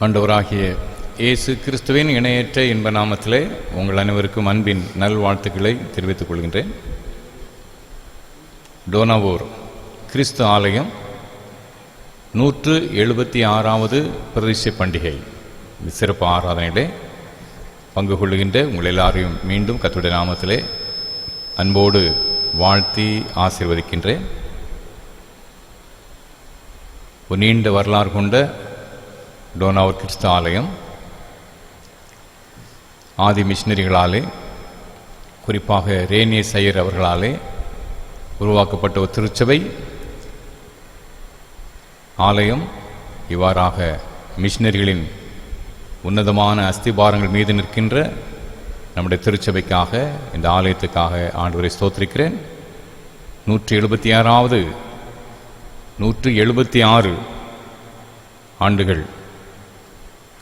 ஆண்டவராகிய இயேசு கிறிஸ்துவின் இணையற்ற இன்ப நாமத்திலே உங்கள் அனைவருக்கும் அன்பின் நல்வாழ்த்துக்களை தெரிவித்துக் கொள்கின்றேன். டோனாவூர் கிறிஸ்து ஆலயம் 176வது பிரதிஷ்டை பண்டிகை சிறப்பு ஆராதனையிலே பங்கு கொள்ளுகின்ற உங்கள் எல்லாரையும் மீண்டும் கர்த்தருடைய நாமத்திலே அன்போடு வாழ்த்தி ஆசீர்வதிக்கின்றேன். ஒரு நீண்ட வரலாறு கொண்ட டோனாவூர் கிறிஸ்து ஆலயம் ஆதி மிஷினரிகளாலே, குறிப்பாக ரேனியஸ் ஐயர் அவர்களாலே உருவாக்கப்பட்ட ஒரு திருச்சபை ஆலயம். இவ்வாறாக மிஷினரிகளின் உன்னதமான அஸ்திபாரங்கள் மீது நிற்கின்ற நம்முடைய திருச்சபைக்காக, இந்த ஆலயத்துக்காக ஆண்டவரை ஸ்தோத்திரிக்கிறேன். 176 ஆண்டுகள்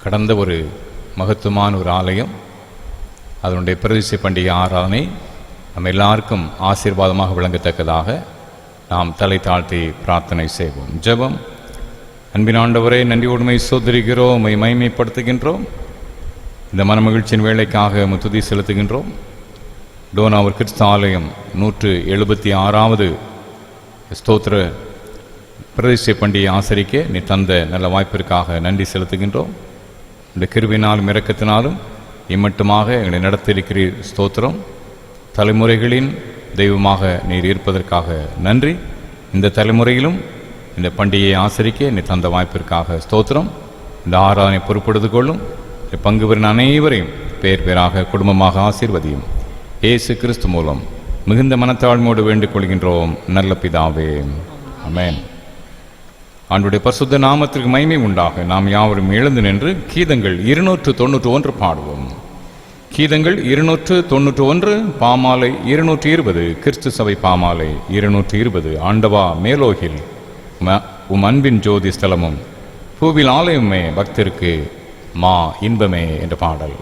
கடந்த ஒரு மகத்துவமான ஒரு ஆலயம். அதனுடைய பிரதிஷ்டை பண்டிகை ஆராதனை நம்ம எல்லாருக்கும் ஆசீர்வாதமாக விளங்கத்தக்கதாக நாம் தலை தாழ்த்தி பிரார்த்தனை செய்வோம். ஜெபம். அன்பின் ஆண்டவரே, நன்றியோடுமை சோதரிக்கிறோம், மைமைப்படுத்துகின்றோம். இந்த மனமகிழ்ச்சியின் வேலைக்காக துதி செலுத்துகின்றோம். டோனாவூர் கிறிஸ்து ஆலயம் 176வது ஸ்தோத்திர பிரதிஷ்டை பண்டிகை ஆசரிக்க நீ தந்த நல்ல வாய்ப்பிற்காக நன்றி செலுத்துகின்றோம். இந்த கிருபையினாலும் இரக்கத்தினாலும் இம்மட்டுமாக எங்களை நடத்தியிருக்கிறீர். ஸ்தோத்திரம். தலைமுறைகளின் தெய்வமாக நீர் இருப்பதற்காக நன்றி. இந்த தலைமுறையிலும் இந்த பண்டிகையை ஆசரிக்க நீ தந்த வாய்ப்பிற்காக ஸ்தோத்திரம். இந்த ஆராதனை பொறுப்படுத்திக் கொள்ளும். பங்கு பெறும் அனைவரையும் பேர் பேராக குடும்பமாக ஆசீர்வதியும். இயேசு கிறிஸ்து மூலம் மிகுந்த மனத்தாழ்மையோடு வேண்டிக் கொள்கின்றோம் நல்ல பிதாவே, ஆமென். ஆண்டுடைய பரிசுத்த நாமத்திற்கு மகிமை உண்டாக நாம் யாவரும் எழுந்து நின்று கீதங்கள் 291 பாடுவோம். கீதங்கள் 291, பாமாலை 220, கிறிஸ்து சபை பாமாலை 220. ஆண்டவா மேலோகில் உம் அன்பின் ஜோதி ஸ்தலமும் பூவில் ஆலயமே பக்தருக்கு மா இன்பமே என்ற பாடல்.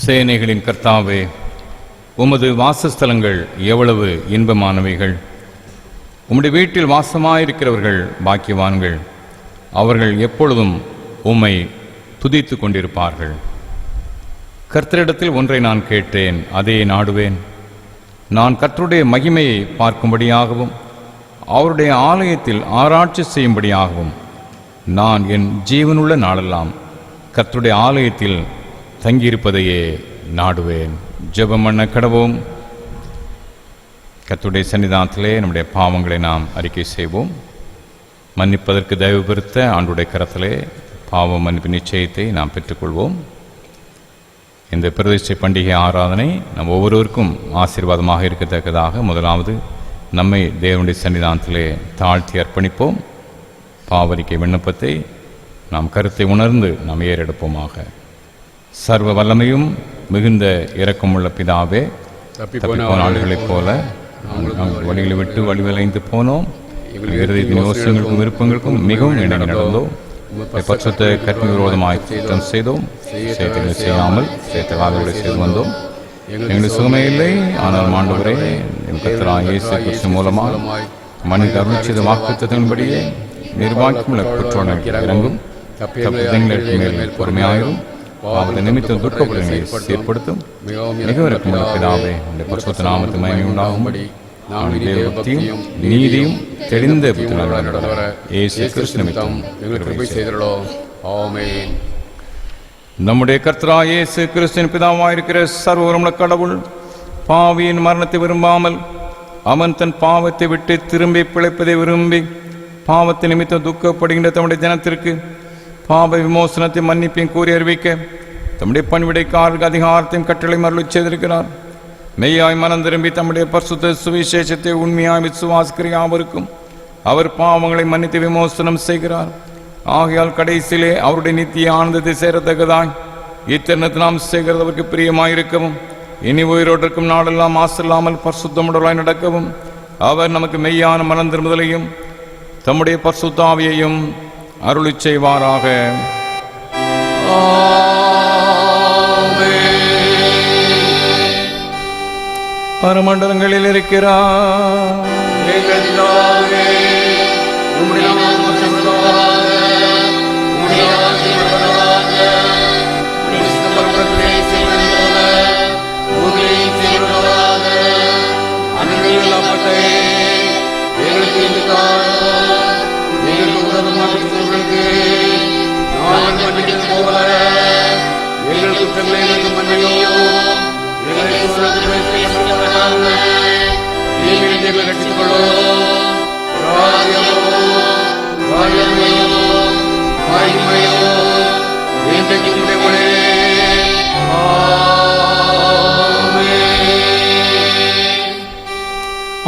சேனைகளின் கர்த்தாவே, உமது வாசஸ்தலங்கள் எவ்வளவு இன்பமானவைகள்! உம்முடைய வீட்டில் வாசமாயிருக்கிறவர்கள் பாக்கியவான்கள். அவர்கள் எப்பொழுதும் உம்மை துதித்து கொண்டிருப்பார்கள். கர்த்தரிடத்தில் ஒன்றை நான் கேட்டேன், அதே நாடுவேன். நான் கர்த்தருடைய மகிமையை பார்க்கும்படியாகவும் அவருடைய ஆலயத்தில் ஆராய்ச்சி செய்யும்படியாகவும் நான் என் ஜீவனுள்ள நாளெல்லாம் கர்த்தருடைய ஆலயத்தில் தங்கியிருப்பதையே நாடுவேன். ஜெபம் பண்ண கடவோம். கர்த்தருடைய சன்னிதானத்திலே நம்முடைய பாவங்களை நாம் அறிக்கை செய்வோம். மன்னிப்பதற்கு தயவு பெருத்த ஆண்டுடைய கரத்திலே பாவ மன்னிப்பு நிச்சயத்தை நாம் பெற்றுக்கொள்வோம். இந்த பிரதிஷ்டை பண்டிகை ஆராதனை நம் ஒவ்வொருவருக்கும் ஆசீர்வாதமாக இருக்கத்தக்கதாக முதலாவது நம்மை தேவனுடைய சன்னிதானத்திலே தாழ்த்தி அர்ப்பணிப்போம். பாவரிக்கை விண்ணப்பத்தை நாம் கருத்தை உணர்ந்து நாம் ஏறெடுப்போமாக. சர்வ வல்லமையும் மிகுந்த இரக்கமுள்ள பிதாவே, தப்பிப்போன ஆண்டுகளைப் போல நாங்கள் வழிகளை விட்டு வழிவலைந்து போனோம். இருதயத்தின் யோசனைகளுக்கும் விருப்பங்களுக்கும் மிகவும் இணங்கி நடந்தோம். பட்சத்தை கற்பனை விரோதமாய் குற்றம் செய்தோம். சேத்தங்களை செய்யாமல் சேத்த காதலை செய்து வந்தோம். எங்களுக்கு சுகமே இல்லை. ஆனால் ஆண்டவரே, என் கர்த்தராகிய இயேசு கிறிஸ்து மூலமாக மனித அருள் செய்த வாக்குத்தத்தின்படியே நிர்வாகிக்குள்ள குற்றோடு இறங்கும். தப்பிதங்களுக்கு மேல் பொறுமையாயிரும். பாவத்தை நிமித்தம் துக்கப்படுங்களை சீர்படுத்தும். மிகவும் இருக்குமுள்ள பிதாவே, இந்த பரிசுத்த நாமத்து மகிமை உண்டாகும்படி நான் தேவபக்தியும் நீதியும் தெளிந்த இயேசு கிறிஸ்து நிமித்தம் கிருபை செய்தருளோம். ஆமென். நம்முடைய கர்த்தராகிய இயேசு கிறிஸ்துவின் பிதாவாயிருக்கிற சர்வவல்லமையுள்ள கடவுள் பாவியின் மரணத்தை விரும்பாமல் அவன் தன் பாவத்தை விட்டு திரும்பி பிழைப்பதை விரும்பி பாவத்தை நிமித்தம் துக்கப்படுகின்ற தம்முடைய ஜனத்திற்கு பாவ விமோசனத்தை மன்னிப்பையும் கூறி அறிவிக்க தம்முடைய பணிவிடைக்காரர்களுக்கு அதிகாரத்தையும் கட்டளை அருளச் செய்திருக்கிறார். மெய்யாய் மனம் திரும்பி தம்முடைய பரிசுத்த சுவிசேஷத்தை உண்மையாய் விசுவாசிக்கிற யாவருக்கும் அவர் பாவங்களை மன்னித்து விமோசனம் செய்கிறார். ஆகையால் கடைசியிலே அவருடைய நித்திய ஆனந்தத்தை சேரத்தக்கதாய் இத்தருணத்தில் நாம் செய்கிறதற்கு பிரியமாயிருக்கவும் இனி உயிரோட்டிற்கும் நாடெல்லாம் ஆசில்லாமல் பரிசுத்தமுடலாய் நடக்கவும் அவர் நமக்கு மெய்யான மனம் திரும்புதலையும் தம்முடைய பரிசுத்த ஆவியையும் அருளிச் செய்வாராக. பரமண்டலங்களில் இருக்கிறார்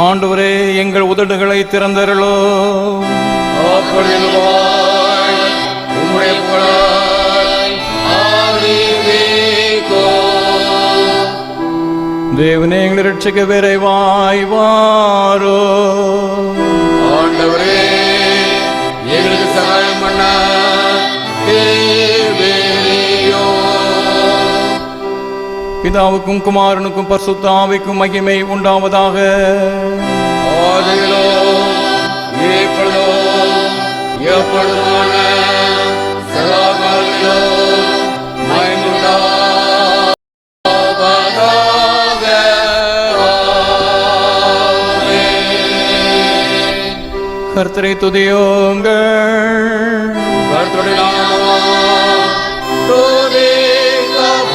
ஆண்டவரே, எங்கள் உதடுகளை திறந்தருளோ. தேவனே எங்களை ரட்சிக்க விரைவாய் வாரோ. ஆண்டவரே எங்களுக்கு சகாயம் பண்ண தேவரீரோ. பிதாவுக்கும் குமாரனுக்கும் பரிசுத்த ஆவிக்கும் மகிமை உண்டாவதாக. ஆதியிலோ இப்பொழுதோ எப்பொழுதுமான சதா காலங்களிலோ மகிமையுண்டாவதாக. ஆமென். கர்த்தரை துதியுங்கள். கர்த்தருடைய நாமம் துதிக்கப்படுவதாக.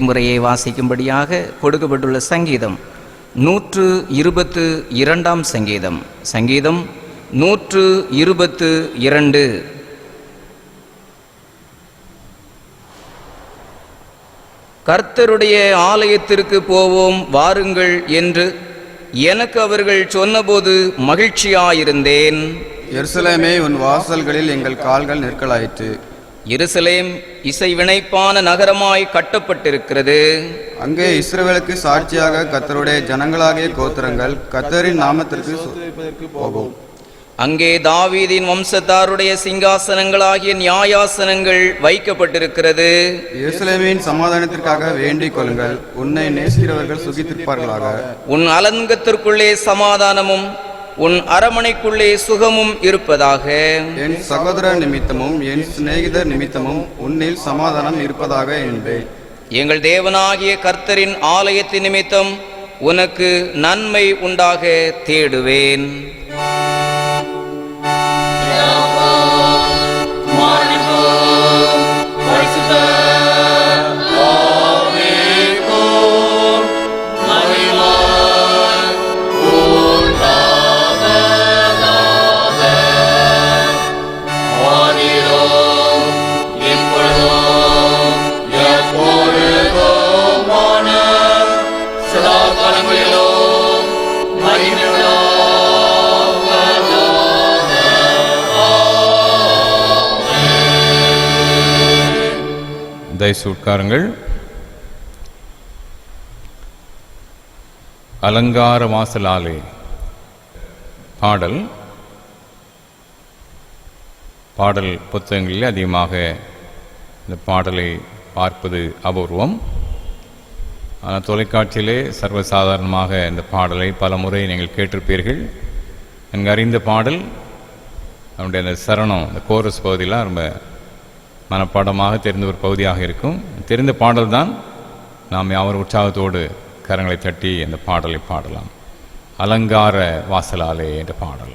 முறையை வாசிக்கும்படியாக கொடுக்கப்பட்டுள்ள சங்கீதம் 122 சங்கீதம். சங்கீதம் 122. கர்த்தருடைய ஆலயத்திற்கு போவோம் வாருங்கள் என்று எனக்கு அவர்கள் சொன்னபோது மகிழ்ச்சியாயிருந்தேன். எருசலேமே, உன் வாசல்களில் எங்கள் கால்கள் நிற்கலாயிற்று. எருசலேம் இசைவினைப்பான நகரமாய் கட்டப்பட்டிருக்கிறது. அங்கே இஸ்ரவேலுக்கு சாட்சியாக கர்த்தருடைய ஜனங்களாகிய கோத்திரங்கள் கர்த்தரின் நாமத்திற்கு போகும். அங்கே தாவீதின் வம்சத்தாருடைய சிங்காசனங்களாகிய நியாயாசனங்கள் வைக்கப்பட்டிருக்கிறது. எருசலேமின் சமாதானத்திற்காக வேண்டிக் கொள்ளுங்கள். உன்னை நேசிக்கிறவர்கள் சுகித்திருப்பார்களாக. உன் அலங்கத்திற்குள்ளே சமாதானமும் உன் அரமனைக்குள்ளே சுகமும் இருப்பதாக. என் சகோதரர் நிமித்தமும் என் சிநேகிதர் நிமித்தமும் உன்னில் சமாதானம் இருப்பதாக என்பேன். எங்கள் தேவனாகிய கர்த்தரின் ஆலயத்தின் நிமித்தம் உனக்கு நன்மை உண்டாக தேடுவேன். தயவுசெய்து உட்காருங்கள். அலங்கார வாசலாலே பாடல் புத்தகங்களில் அதிகமாக இந்த பாடலை பார்ப்பது அபூர்வம். ஆனால் தொலைக்காட்சியிலே சர்வசாதாரணமாக இந்த பாடலை பல முறை நீங்கள் கேட்டிருப்பீர்கள். எனக்கு அறிந்த பாடல் நம்முடைய அந்த சரணம், இந்த கோரஸ் பகுதியெலாம் ரொம்ப மனப்பாடமாக தெரிந்த ஒரு பகுதியாக இருக்கும். தெரிந்த பாடல் தான். நாம் யாவர் உற்சாகத்தோடு கரங்களை தட்டி அந்த பாடலை பாடலாம். அலங்கார வாசலாலே என்ற பாடல்.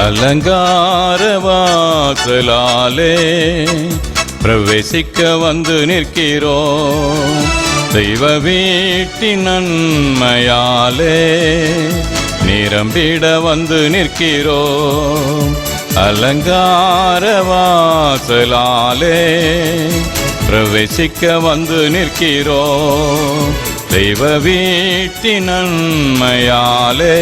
அலங்கார வாசலாலே பிரவேசிக்க வந்து நிற்கிறோம். தெய்வ வீட்டின் நன்மையாலே நிரம்பிட வந்து நிற்கிறோம். அலங்கார வாசலாலே பிரவேசிக்க வந்து நிற்கிறோம். தெய்வ வீட்டின் நன்மையாலே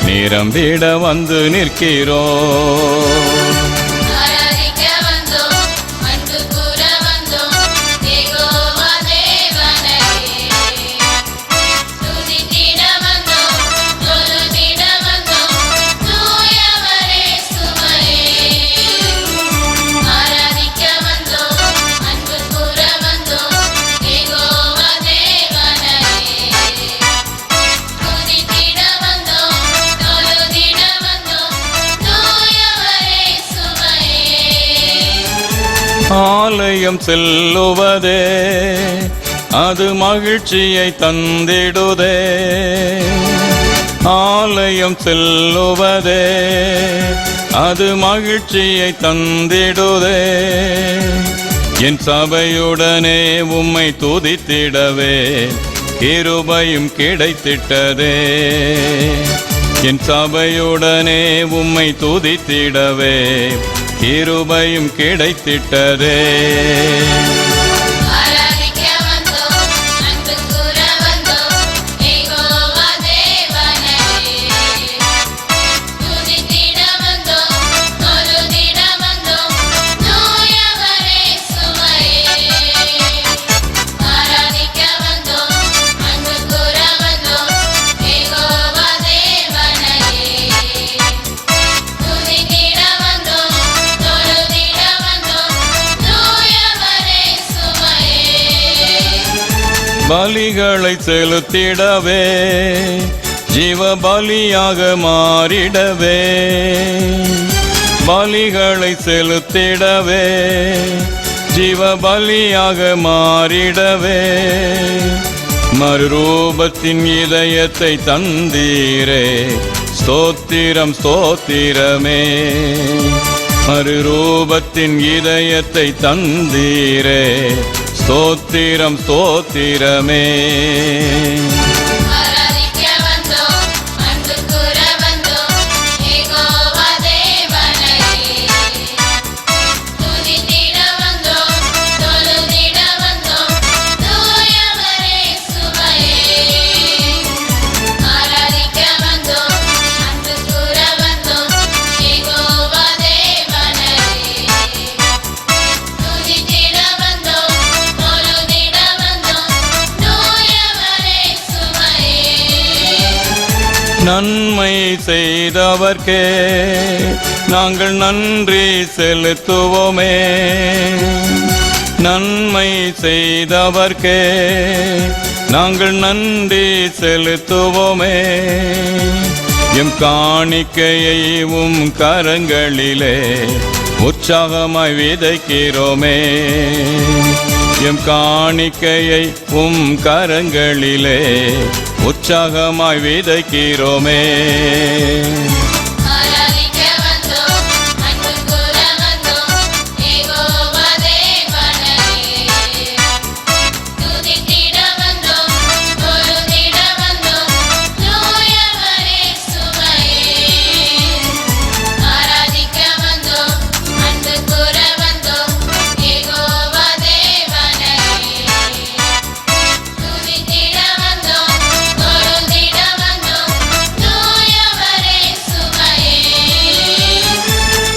நிரம்பிட வந்து நிற்கிறோம். ஆலயம் செல்லுவதே அது மகிழ்ச்சியை தந்திடுதே. ஆலயம் செல்லுவதே அது மகிழ்ச்சியை தந்திடுதே. என் சபையுடனே உம்மை துதித்திடவே கிருபையும் கிடைத்திட்டதே. என் சபையுடனே உம்மை துதித்திடவே கிருபையும் கிடைத்திட்டதே. பலிகளை செலுத்திடவே ஜீவ பலியாக மாறிடவே, பலிகளை செலுத்திடவே ஜீவ பலியாக மாறிடவே, மறுரூபத்தின் இதயத்தை தந்தீரே ஸ்தோத்திரம் ஸ்தோத்திரமே. மறுரூபத்தின் இதயத்தை தந்தீரே ஸ்தோத்திரம் ஸ்தோத்திரமே. நன்மை செய்தவர்க்கே நாங்கள் நன்றி செலுத்துவோமே, நன்மை செய்தவர்க்கே நாங்கள் நன்றி செலுத்துவோமே. எம் காணிக்கையை உம் கரங்களிலே உற்சாகமாய் விதைக்கிறோமே, எம் காணிக்கையை உம் கரங்களிலே உற்சாகமாய் விதைக்கிறோமே.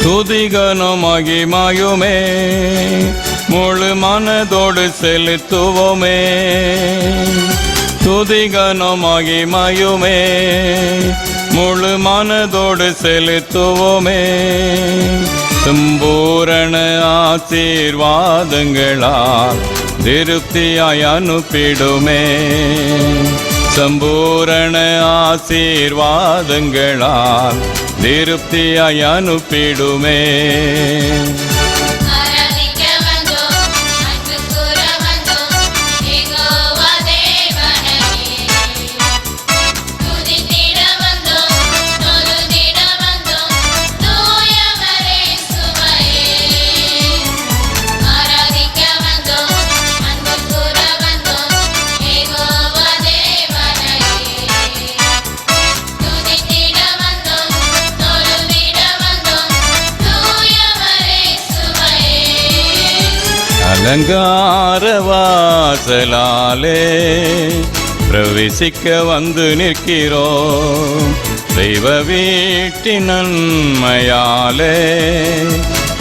துதிகனம் மகிமையுமே முழு மனதோடு செலுத்துவோமே, துதிகனம் மகிமையுமே முழு மனதோடு செலுத்துவோமே. சம்பூரண ஆசீர்வாதங்களால் திருப்தியாய் அனுப்பிடுமே, சம்பூரண ஆசீர்வாதங்களால் திருப்தியாய் அனுப்பிடுமே. அலங்கார வாசலாலே பிரவேசிக்க வந்து நிற்கிறோம், தெய்வ வீட்டின் நன்மையாலே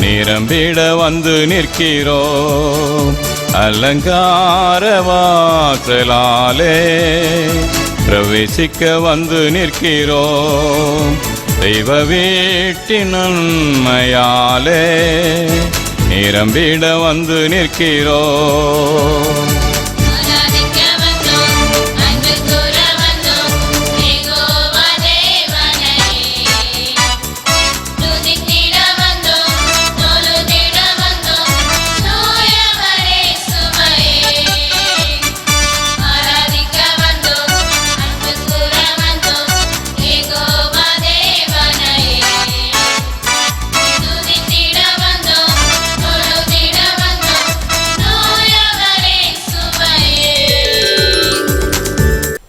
நிரம்பிட வந்து நிற்கிறோம். அலங்கார வாசலாலே பிரவேசிக்க வந்து நிற்கிறோம், தெய்வ வீட்டின் நன்மையாலே நிரம்பிட வந்து நிற்கிறோம்.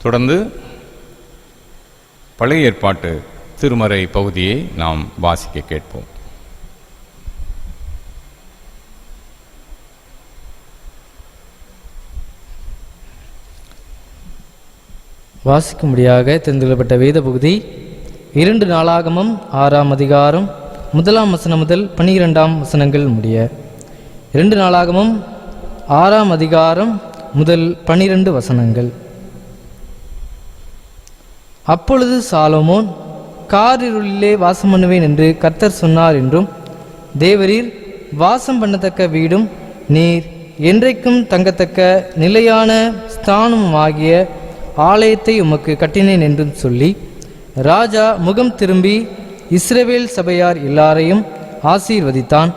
தொடர்ந்து பழைய ஏற்பாட்டு திருமறை பகுதியை நாம் வாசிக்க கேட்போம். வாசிக்கும்படியாக தெரிந்து கொள்ளப்பட்ட வேத பகுதி 2 நாளாகமம் 6ஆம் அதிகாரம் 1ஆம் வசனம் முதல் 12ஆம் வசனங்கள் முடிய. 2 நாளாகமம் 6ஆம் அதிகாரம் முதல் 12 வசனங்கள். அப்பொழுது சாலமோன், காரிருளிலே வாசம் பண்ணுவேன் என்று கர்த்தர் சொன்னார் என்றும், தேவரீர் வாசம் பண்ணத்தக்க வீடும் நீர் என்றைக்கும் தங்கத்தக்க நிலையான ஸ்தானமுமாகிய ஆலயத்தை உமக்கு கட்டினேன் என்றும் சொல்லி, ராஜா முகம் திரும்பி இஸ்ரவேல் சபையார் எல்லாரையும் ஆசீர்வதித்தான்.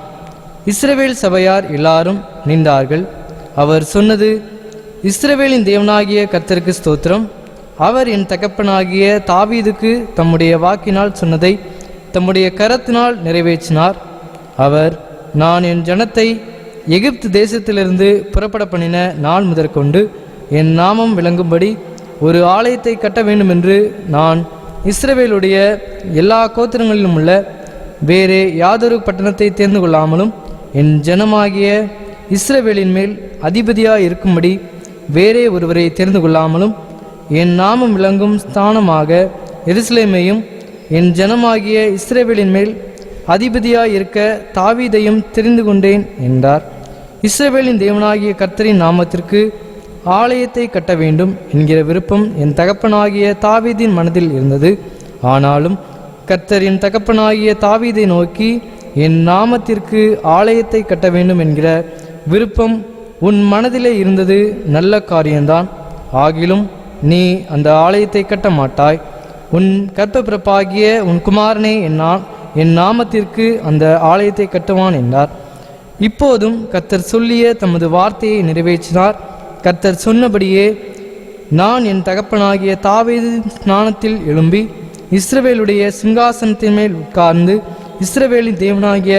இஸ்ரவேல் சபையார் எல்லாரும் நின்றார்கள். அவர் சொன்னது, இஸ்ரவேலின் தேவனாகிய கர்த்தருக்கு ஸ்தோத்திரம். அவர் என் தகப்பனாகிய தாவீதுக்கு தம்முடைய வாக்கினால் சொன்னதை தம்முடைய கரத்தினால் நிறைவேற்றினார். அவர், நான் என் ஜனத்தை எகிப்து தேசத்திலிருந்து புறப்பட பண்ணின நாள் முதற்கொண்டு என் நாமம் விளங்கும்படி ஒரு ஆலயத்தை கட்ட வேண்டுமென்று நான் இஸ்ரவேலுடைய எல்லா கோத்திரங்களிலும் உள்ள வேறே யாதொரு பட்டணத்தை தேர்ந்து கொள்ளாமலும் என் ஜனமாகிய இஸ்ரவேலின் மேல் அதிபதியாய் இருக்கும்படி வேறே ஒருவரை தெரிந்து கொள்ளாமலும் என் நாமம் விளங்கும் ஸ்தானமாக எருசலேமையும் என் ஜனமாகிய இஸ்ரவேலின் மேல் அதிபதியாய் இருக்க தாவீதையும் தெரிந்து கொண்டேன் என்றார். இஸ்ரவேலின் தேவனாகிய கர்த்தரின் நாமத்திற்கு ஆலயத்தை கட்ட வேண்டும் என்கிற விருப்பம் என் தகப்பனாகிய தாவீதின் மனதில் இருந்தது. ஆனாலும் கர்த்தரின் தகப்பனாகிய தாவீதை நோக்கி, என் நாமத்திற்கு ஆலயத்தை கட்ட வேண்டும் என்கிற விருப்பம் உன் மனதிலே இருந்தது நல்ல காரியம்தான். ஆகிலும் நீ அந்த ஆலயத்தை கட்ட மாட்டாய். உன் கர்ப்பப்பிறப்பாகிய உன் குமாரனே என் நாமத்திற்கு அந்த ஆலயத்தை கட்டுவான் என்றார். இப்போதும் கர்த்தர் சொல்லிய தமது வார்த்தையை நிறைவேற்றினார். கர்த்தர் சொன்னபடியே நான் என் தகப்பனாகிய தாவீது ஸ்நானத்தில் எழும்பி இஸ்ரவேலுடைய சிங்காசனத்தின் மேல் உட்கார்ந்து இஸ்ரவேலின் தேவனாகிய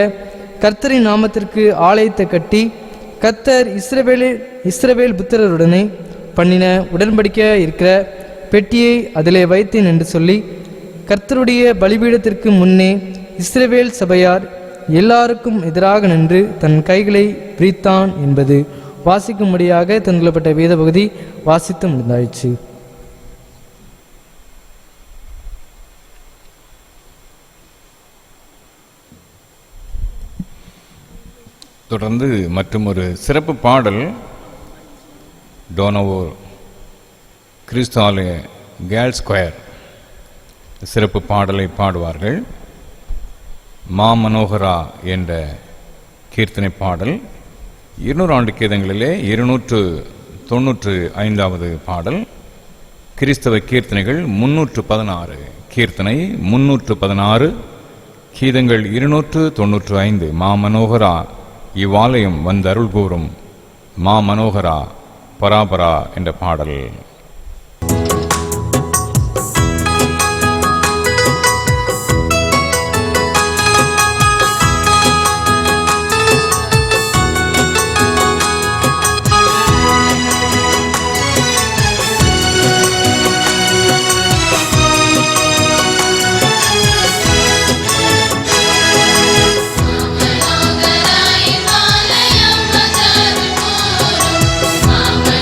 கர்த்தரின் நாமத்திற்கு ஆலயத்தை கட்டி, கர்த்தர் இஸ்ரவேல் புத்திரருடனே பண்ணின உடன்படிக்கையாக இருக்கிற பெட்டியை அதிலே வைத்தேன் என்று சொல்லி, கர்த்தருடைய பலிபீடத்திற்கு முன்னே இஸ்ரவேல் சபையார் எல்லாருக்கும் எதிராக நின்று தன் கைகளை பிரித்தான் என்பது வாசிக்கும்படியாக தந்துள்ளப்பட்ட வேத பகுதி வாசித்து முடிந்தாயிற்று. தொடர்ந்து மற்றும் ஒரு சிறப்பு பாடல் டோனோவோர் கிறிஸ்து ஆலய கேர்ள்ஸ் ஸ்கொயர் சிறப்பு பாடலை பாடுவார்கள். மா மனோகரா என்ற கீர்த்தனை பாடல் 200 ஆண்டு கீதங்களிலே 295வது பாடல். கிறிஸ்தவ கீர்த்தனைகள் 316, கீர்த்தனை 316, கீதங்கள் 295. மா மனோகரா இவ்வாலயம் வந்து அருள் கூறும், மா மனோகரா பராபரா என்ற பாடல். Mama,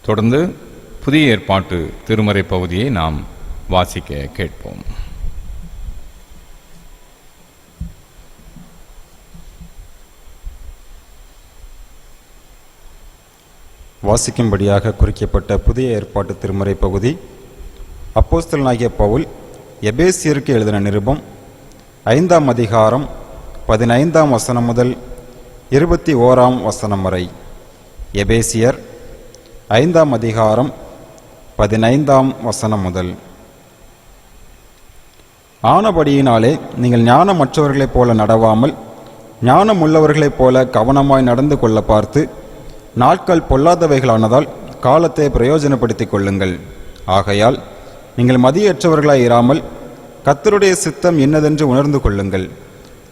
தொடர்ந்து புதிய ஏற்பாட்டு திருமறை பகுதியை நாம் வாசிக்க கேட்போம். வாசிக்கும்படியாக குறிக்கப்பட்ட புதிய ஏற்பாட்டு திருமறை பகுதி அப்போஸ்தலனாகிய பவுல் எபேசியருக்கு எழுதின நிருபம் 5ஆம் அதிகாரம் 15ஆம் வசனம் முதல் 21ஆம் வசனம் வரை. எபேசியர் 5ஆம் அதிகாரம் 15ஆம் வசனம் முதல். ஆனபடியினாலே நீங்கள் ஞானமற்றவர்களைப் போல நடவாமல் ஞானமுள்ளவர்களைப் போல கவனமாய் நடந்து கொள்ள பார்த்து நாட்கள் பொல்லாதவைகளானதால் காலத்தை பிரயோஜனப்படுத்திக் கொள்ளுங்கள். ஆகையால் நீங்கள் மதியற்றவர்களாய் இராமல் கர்த்தருடைய சித்தம் என்னதென்று உணர்ந்து கொள்ளுங்கள்.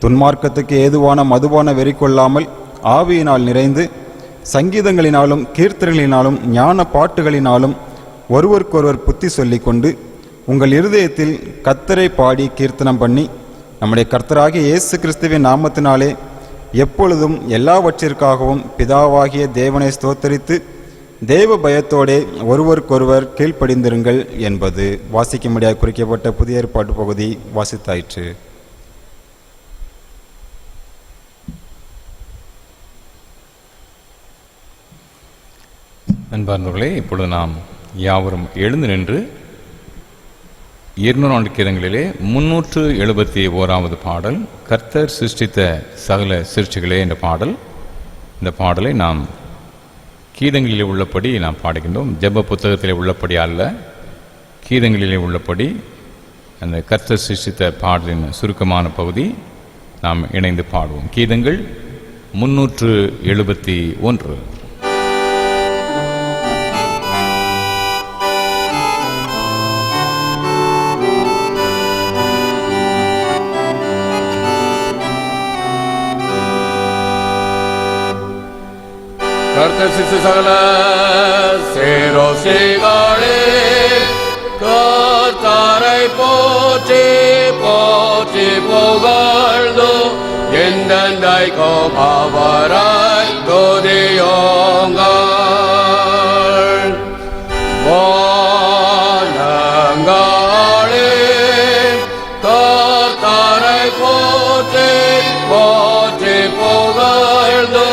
துன்மார்க்கத்துக்கு ஏதுவான மதுபான வெறி கொள்ளாமல் ஆவியினால் நிறைந்து சங்கீதங்களினாலும் கீர்த்தனைகளினாலும் ஞான பாட்டுகளினாலும் ஒருவருக்கொருவர் புத்தி சொல்லிக்கொண்டு உங்கள் இருதயத்தில் கர்த்தரை பாடி கீர்த்தனம் பண்ணி நம்முடைய கர்த்தராகிய இயேசு கிறிஸ்துவின் நாமத்தினாலே எப்பொழுதும் எல்லாவற்றிற்காகவும் பிதாவாகிய தேவனை ஸ்தோத்தரித்து தேவ பயத்தோடே ஒருவருக்கொருவர் கீழ்ப்படிந்திருங்கள் என்பது வாசிக்கும்படியாக குறிக்கப்பட்ட புதிய ஏற்பாட்டு பகுதி வாசித்தாயிற்று. அன்பார்ந்தவர்களே, இப்பொழுது நாம் யாவரும் எழுந்து நின்று 200 ஆண்டு கீதங்களிலே 371வது பாடல், கர்த்தர் சிருஷ்டித்த சகல சிருஷ்டிகளே என்ற பாடல். இந்த பாடலை நாம் கீதங்களிலே உள்ளபடி நாம் பாடுகின்றோம். ஜெப புத்தகத்திலே உள்ளபடி அல்ல, கீதங்களிலே உள்ளபடி அந்த கர்த்தர் சிருஷ்டித்த பாடலின் சுருக்கமான பகுதி நாம் இணைந்து பாடுவோம். கீதங்கள் 371. கர்த்தர் சிருஷ்டித்த சகல சிருஷ்டிகளே கர்த்தரை போற்றி போற்றி புகழ்ந்து என்றென்றைக்கும் அவரை துதியுங்கள். வானங்களே கர்த்தரை போற்றி போற்றி புகழ்ந்து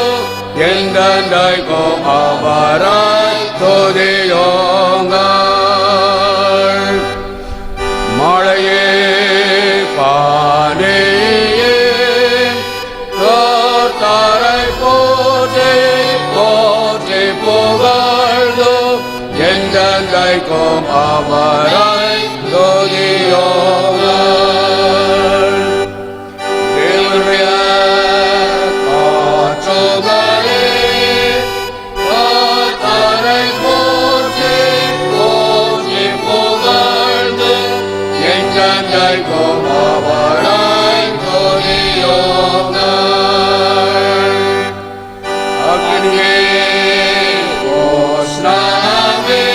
என்றென்றைக்கும் அவரை துதியுங்கள். மழையே பாடியே கர்த்தரை போற்றி போற்றி புகழ்ந்து என்றென்றைக்கும் அவரை துதியுங்கள். தேவனுடைய காற்றுகளே கர்த்தரை போற்றி போற்றி புகழ்ந்து என்றென்றைக்கும் அவரை துதியுங்கள். அக்னியே உஷ்ணமே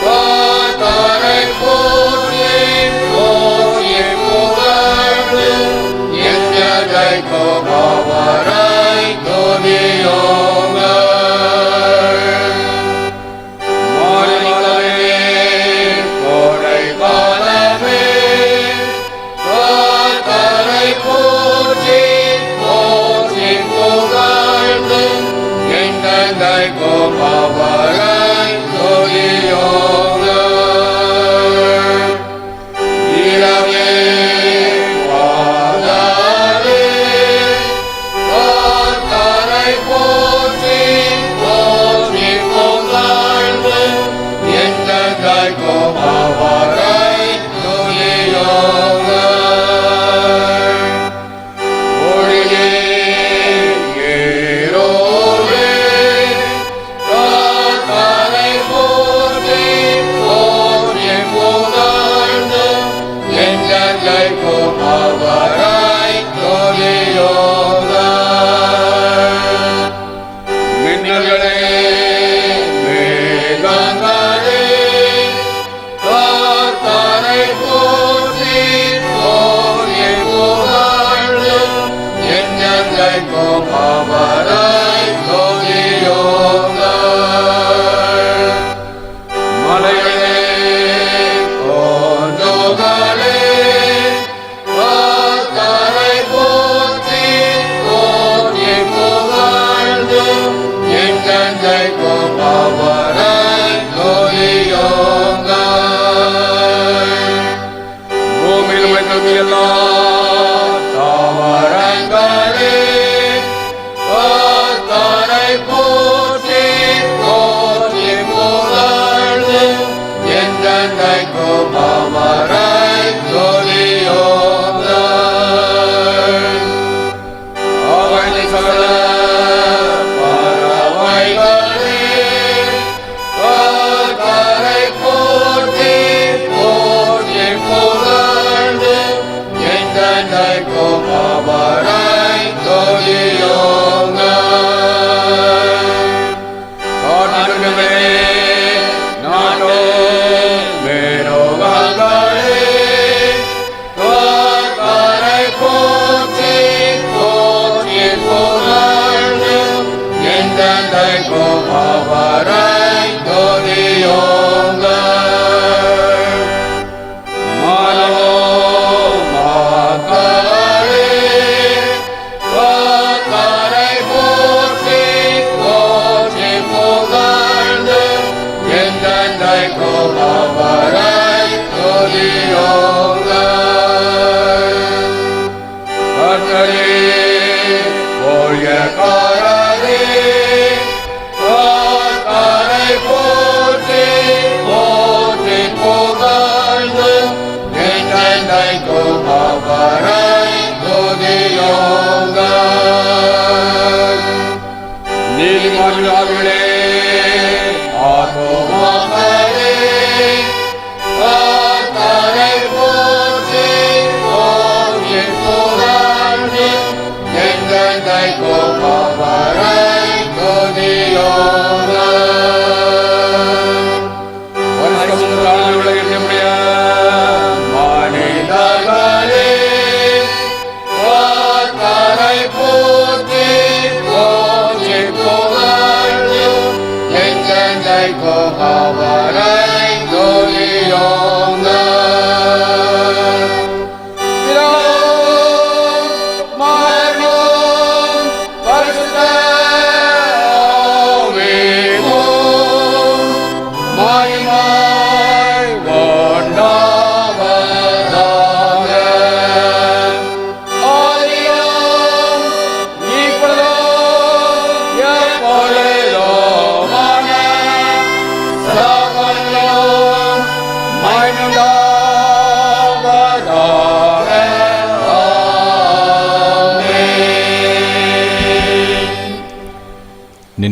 கர்த்தரை போற்றி போற்றி புகழ்ந்து என்றென்றைக்கும் அவரை துதியுங்கள். மாரிமலையே கோடை காலமே கர்த்தரை போற்றி போற்றி புகழ்ந்து என்றென்றைக்கும் அவரை துதியுங்கள். இரவே வானமே கர்த்தரை போற்றி போற்றி புகழ்ந்து என்றென்றைக்கும் அவரை துதியுங்கள். ஒளியே ஏரோவே கர்த்தரை போற்றி போற்றி புகழ்ந்து என்றென்றைக்கும் அவரை துதியுங்கள். மின்னல்களே மேகங்களே கர்த்தரை போற்றி போற்றி புகழ்ந்து என்றென்றைக்கும் அவரை துதியுங்கள்.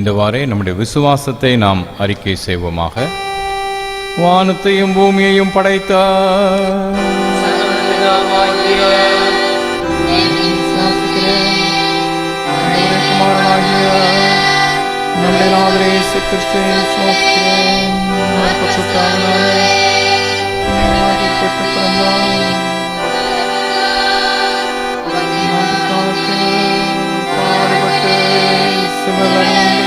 இந்தவாறே நம்முடைய விசுவாசத்தை நாம் அறிக்கை செய்வோமாக. வானத்தையும் பூமியையும் படைத்தார். சர்வபிதாவாகிய குமாரனாகிய நம்முடைய நாதரே இயேசு கிறிஸ்துவை விசுவாசிக்கிறேன். அவர் பரிசுத்தாவியாலே பெற்றுப் பிறந்தார். நாட்டுக்காக பாடுபட்டு சிலுவையில்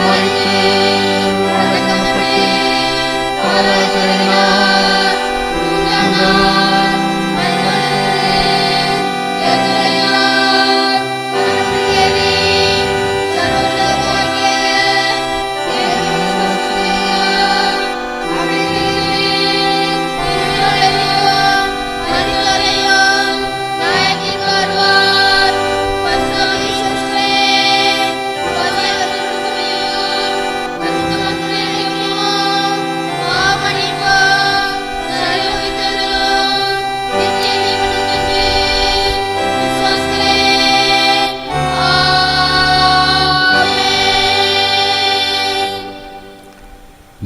மரித்து அடக்கப்பட்டு பாவத்தை எண்ணார். முதல் நாள்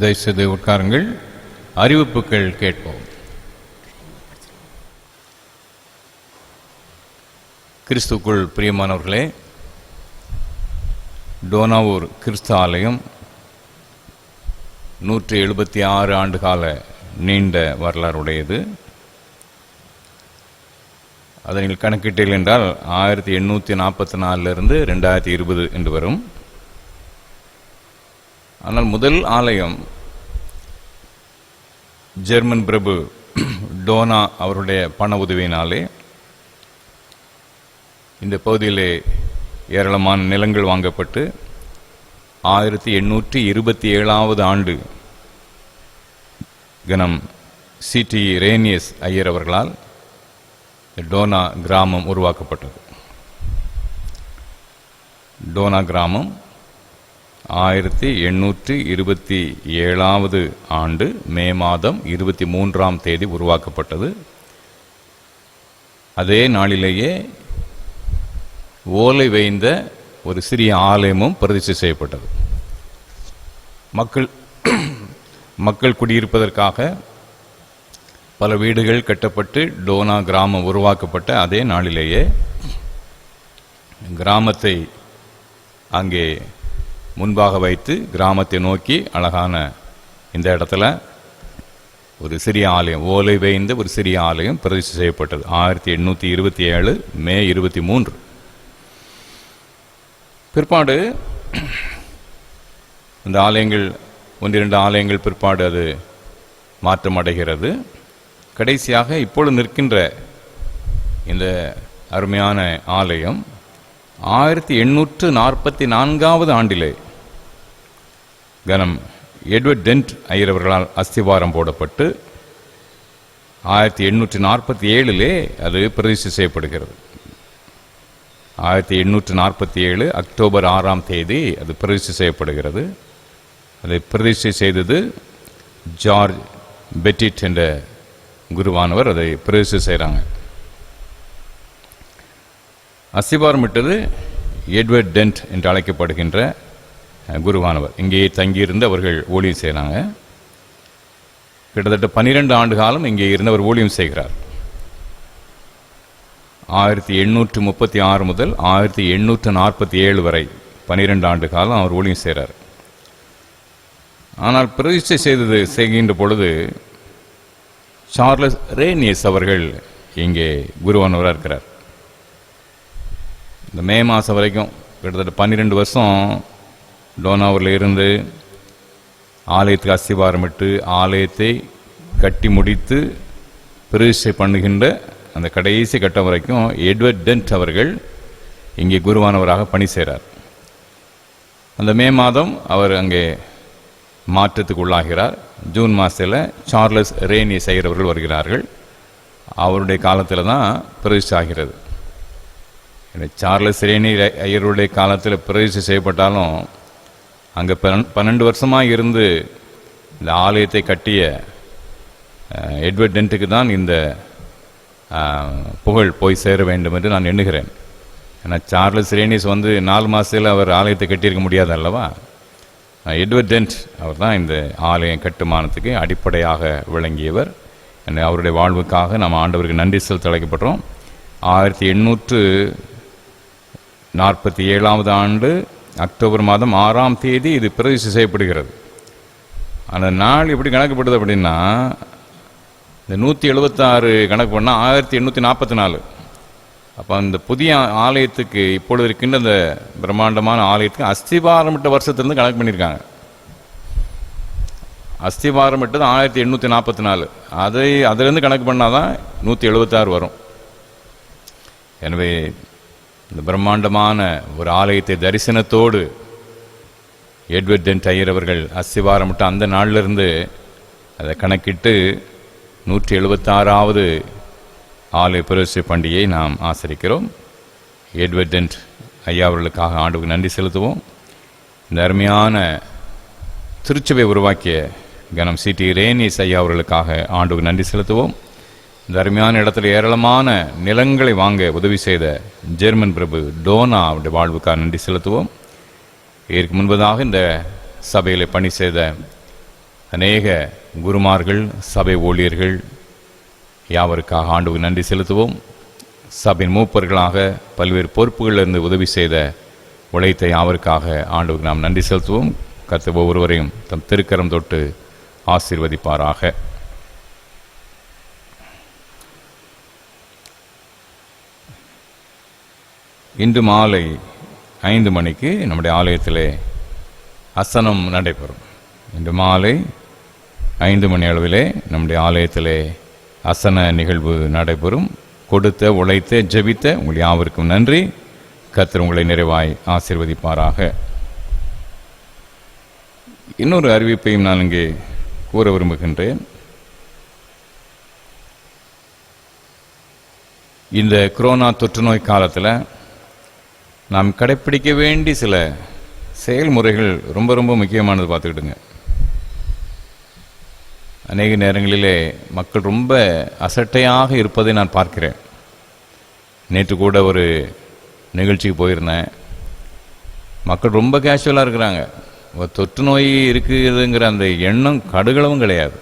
தயவுசெய்து உட்காருங்கள். அறிவிப்புகள் கேட்போம். கிறிஸ்துக்குள் பிரியமானவர்களே, டோனாவூர் கிறிஸ்து ஆலயம் 176 ஆண்டுகால நீண்ட வரலாறுடையது. அதை நீங்கள் கணக்கிட்டீர்கள் என்றால் 1844 2020 என்று வரும். ஆனால் முதல் ஆலயம் ஜெர்மன் பிரபு டோனா அவருடைய பண உதவியினாலே இந்த பகுதியிலே ஏராளமான நிலங்கள் வாங்கப்பட்டு 1827 ஆண்டு கனம் சிடி ரேனியஸ் ஐயர் அவர்களால் டோனா கிராமம் உருவாக்கப்பட்டது. டோனா கிராமம் 1827 ஆண்டு மே மாதம் 23ஆம் தேதி உருவாக்கப்பட்டது. அதே நாளிலேயே ஓலை வேய்ந்த ஒரு சிறிய ஆலயமும் பிரதிஷ்டை செய்யப்பட்டது. மக்கள் குடியிருப்பதற்காக பல வீடுகள் கட்டப்பட்டு டோனா கிராமம் உருவாக்கப்பட்ட அதே நாளிலேயே கிராமத்தை அங்கே முன்பாக வைத்து கிராமத்தை நோக்கி அழகான இந்த இடத்துல ஒரு சிறிய ஆலயம், ஓலை வேய்ந்த ஒரு சிறிய ஆலயம் பிரதிஷ்டை செய்யப்பட்டது 1827 மே 23. பிற்பாடு இந்த ஆலயங்கள் 1-2 ஆலயங்கள் பிற்பாடு அது மாற்றமடைகிறது. கடைசியாக இப்பொழுது நிற்கின்ற இந்த அருமையான ஆலயம் 1844 ஆண்டிலே கனம் எட்வர்ட் டென்ட் ஐயர் அவர்களால் அஸ்திவாரம் போடப்பட்டு 1847 அது பிரதிஷ்டை செய்யப்படுகிறது. 1847 அக்டோபர் 6ஆம் தேதி அது பிரதிஷ்டை செய்யப்படுகிறது. அதை பிரதிஷ்டை செய்தது ஜார்ஜ் பெட்டிட் என்ற குருவானவர் அதை பிரதிஷ்டை செய்கிறாங்க. அஸ்திவாரமிட்டது எட்வர்ட் டென்ட் என்று அழைக்கப்படுகின்ற குருவானவர். இங்கேயே தங்கியிருந்து அவர்கள் ஊழியம் செய்கிறாங்க. கிட்டத்தட்ட 12 ஆண்டு காலம் இங்கே இருந்து அவர் ஊழியம் செய்கிறார். 1836 முதல் 1847 வரை 12 ஆண்டு காலம் அவர் ஊழியம் செய்கிறார். ஆனால் பிரதிஷ்டை செய்கின்ற பொழுது சார்லஸ் ரேனியஸ் அவர்கள் இங்கே குருவானவராக இருக்கிறார். இந்த மே மாதம் வரைக்கும் கிட்டத்தட்ட 12 வருஷம் டோனாவூரில் இருந்து ஆலயத்துக்கு அஸ்திவாரமிட்டு ஆலயத்தை கட்டி முடித்து பிரதிஷ்டை பண்ணுகின்ற அந்த கடைசி கட்டம் வரைக்கும் எட்வர்ட் டென்ட் அவர்கள் இங்கே குருவானவராக பணி செய்கிறார். அந்த மே மாதம் அவர் அங்கே மாற்றத்துக்கு உள்ளாகிறார். ஜூன் மாதத்தில் சார்லஸ் ரேனியஸ் ஐயர் அவர்கள் வருகிறார்கள். அவருடைய காலத்தில் தான் பிரதிஷ்டை ஆகிறது. சார்லஸ் ரேனி ஐயருடைய காலத்தில் பிரதிஷ்டை செய்யப்பட்டாலும் அங்கே 12 வருஷமாக இருந்து இந்த ஆலயத்தை கட்டிய எட்வர்ட் டென்ட்டுக்கு தான் இந்த புகழ் போய் சேர வேண்டும் என்று நான் எண்ணுகிறேன். ஏன்னா சார்லஸ் ரேனிஸ் 4 மாதத்தில் அவர் ஆலயத்தை கட்டியிருக்க முடியாது அல்லவா. எட்வர்ட் டென்ட் அவர் தான் இந்த ஆலயம் கட்டுமானத்துக்கு அடிப்படையாக விளங்கியவர். அவருடைய வாழ்வுக்காக நாம் ஆண்டவருக்கு நன்றி செலுத்த அழைக்கப்படுறோம். 1847 ஆண்டு அக்டோபர் மாதம் 6ஆம் தேதி இது பிரதிஷ்டை செய்யப்படுகிறது. அந்த நாள் எப்படி கணக்குப்படுது அப்படின்னா, இந்த 176 கணக்கு பண்ணால் 1844. அப்போ அந்த புதிய ஆலயத்துக்கு இப்பொழுது இருக்கின்ற இந்த பிரம்மாண்டமான ஆலயத்துக்கு அஸ்திபாரமிட்ட வருஷத்துலேருந்து கணக்கு பண்ணியிருக்காங்க. அஸ்திபாரமிட்டது 1844. அதிலிருந்து கணக்கு பண்ணால் தான் 176 வரும். எனவே இந்த பிரம்மாண்டமான ஒரு ஆலயத்தை தரிசனத்தோடு எட்வர்ட் டென்ட் ஐயர் அவர்கள் அஸ்திவாரமிட்ட அந்த நாளிலிருந்து அதை கணக்கிட்டு 176வது ஆலய பிரதிஷ்டை பண்டிகையை நாம் ஆசரிக்கிறோம். எட்வர்ட் டென்ட் ஐயா அவர்களுக்காக ஆண்டுக்கு நன்றி செலுத்துவோம். இந்த அருமையான திருச்சபை உருவாக்கிய கனம் சிடி ரேனிஸ் ஐயா அவர்களுக்காக ஆண்டுக்கு நன்றி செலுத்துவோம். இந்த அருமையான இடத்துல ஏராளமான நிலங்களை வாங்க உதவி செய்த ஜெர்மன் பிரபு டோனா அவருடைய வாழ்வுக்காக நன்றி செலுத்துவோம். இதற்கு முன்பதாக இந்த சபையில் பணி செய்த அநேக குருமார்கள், சபை ஊழியர்கள் யாவருக்காக ஆண்டுக்கு நன்றி செலுத்துவோம். சபையின் மூப்பர்களாக பல்வேறு பொறுப்புகளிலிருந்து உதவி செய்த உழைத்த யாவருக்காக ஆண்டுக்கு நாம் நன்றி செலுத்துவோம். கர்த்தர் ஒவ்வொருவரையும் தம் திருக்கரம் தொட்டு ஆசீர்வதிப்பாராக. இன்று மாலை 5 மணிக்கு நம்முடைய ஆலயத்திலே அசனம் நடைபெறும். இன்று மாலை 5 மணி அளவிலே நம்முடைய ஆலயத்திலே அசன நிகழ்வு நடைபெறும். கொடுத்த, உழைத்த, ஜெபித்த உங்கள் யாவருக்கும் நன்றி. கர்த்தர் உங்களை நிறைவாய் ஆசீர்வதிப்பாராக. இன்னொரு அறிவிப்பையும் நான் இங்கே கூற விரும்புகின்றேன். இந்த கொரோனா தொற்று நோய் காலத்தில் நாம் கடைப்பிடிக்க வேண்டிய சில செயல்முறைகள் ரொம்ப ரொம்ப முக்கியமானது பார்த்துக்கிட்டுங்க. அநேக நேரங்களிலே மக்கள் ரொம்ப அசட்டையாக இருப்பதை நான் பார்க்கிறேன். நேற்று கூட ஒரு நிகழ்ச்சிக்கு போயிருந்தேன். மக்கள் ரொம்ப கேஷுவலாக இருக்கிறாங்க. தொற்று நோய் இருக்குதுங்கிற அந்த எண்ணம் கடுகளவும் கிடையாது.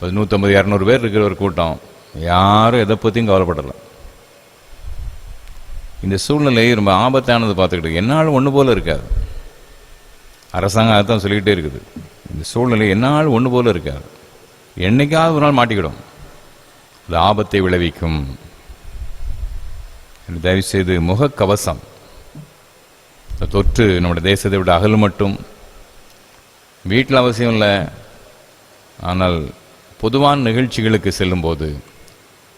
150-200 பேர் இருக்கிற ஒரு கூட்டம், யாரும் எதை பற்றியும் கவலைப்படலை. இந்த சூழ்நிலை ரொம்ப ஆபத்தானது பார்த்துக்கிட்டு என்னால் ஒன்று போல இருக்காது. அரசாங்கம் அதைத்தான் சொல்லிக்கிட்டே இருக்குது. இந்த சூழ்நிலை என்னால் ஒன்று போல இருக்காது, என்னைக்காவது ஒரு நாள் மாட்டிக்கிடும், அது ஆபத்தை விளைவிக்கும். தயவுசெய்து முகக்கவசம், தொற்று நம்முடைய தேசத்தை விட அகல் மட்டும் வீட்டில் அவசியம் இல்லை. ஆனால் பொதுவான நிகழ்ச்சிகளுக்கு செல்லும்போது,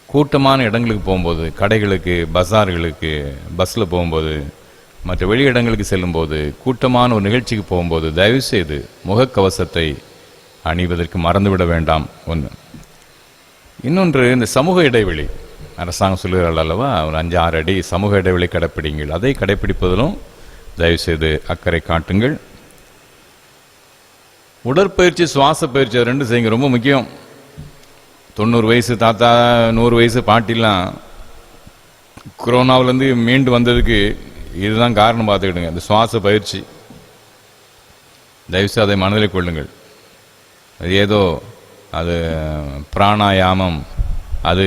கூட்டமான இடங்களுக்கு போகும்போது, கடைகளுக்கு, பஸார்களுக்கு பஸ்ஸில் போகும்போது, மற்ற வெளி இடங்களுக்கு செல்லும்போது, கூட்டமான ஒரு நிகழ்ச்சிக்கு போகும்போது தயவுசெய்து முகக்கவசத்தை அணிவதற்கு மறந்துவிட வேண்டாம். ஒன்று. இன்னொன்று, இந்த சமூக இடைவெளி அரசாங்கம் சொல்லுகிறார்கள் அல்லவா, ஒரு 5-6 அடி சமூக இடைவெளி கடைப்பிடிங்கள். அதை கடைப்பிடிப்பதிலும் தயவுசெய்து அக்கறை காட்டுங்கள். உடற்பயிற்சி, சுவாச பயிற்சி, அது 2 செய்யுங்க, ரொம்ப முக்கியம். 90 வயசு தாத்தா, 100 வயசு பாட்டிலாம் கொரோனாவிலேருந்து மீண்டு வந்ததுக்கு இதுதான் காரணம் பார்த்துக்கிடுங்க, இந்த சுவாச பயிற்சி. தயவுசெய்து அதை மனதில் கொள்ளுங்கள். அது ஏதோ அது பிராணாயாமம், அது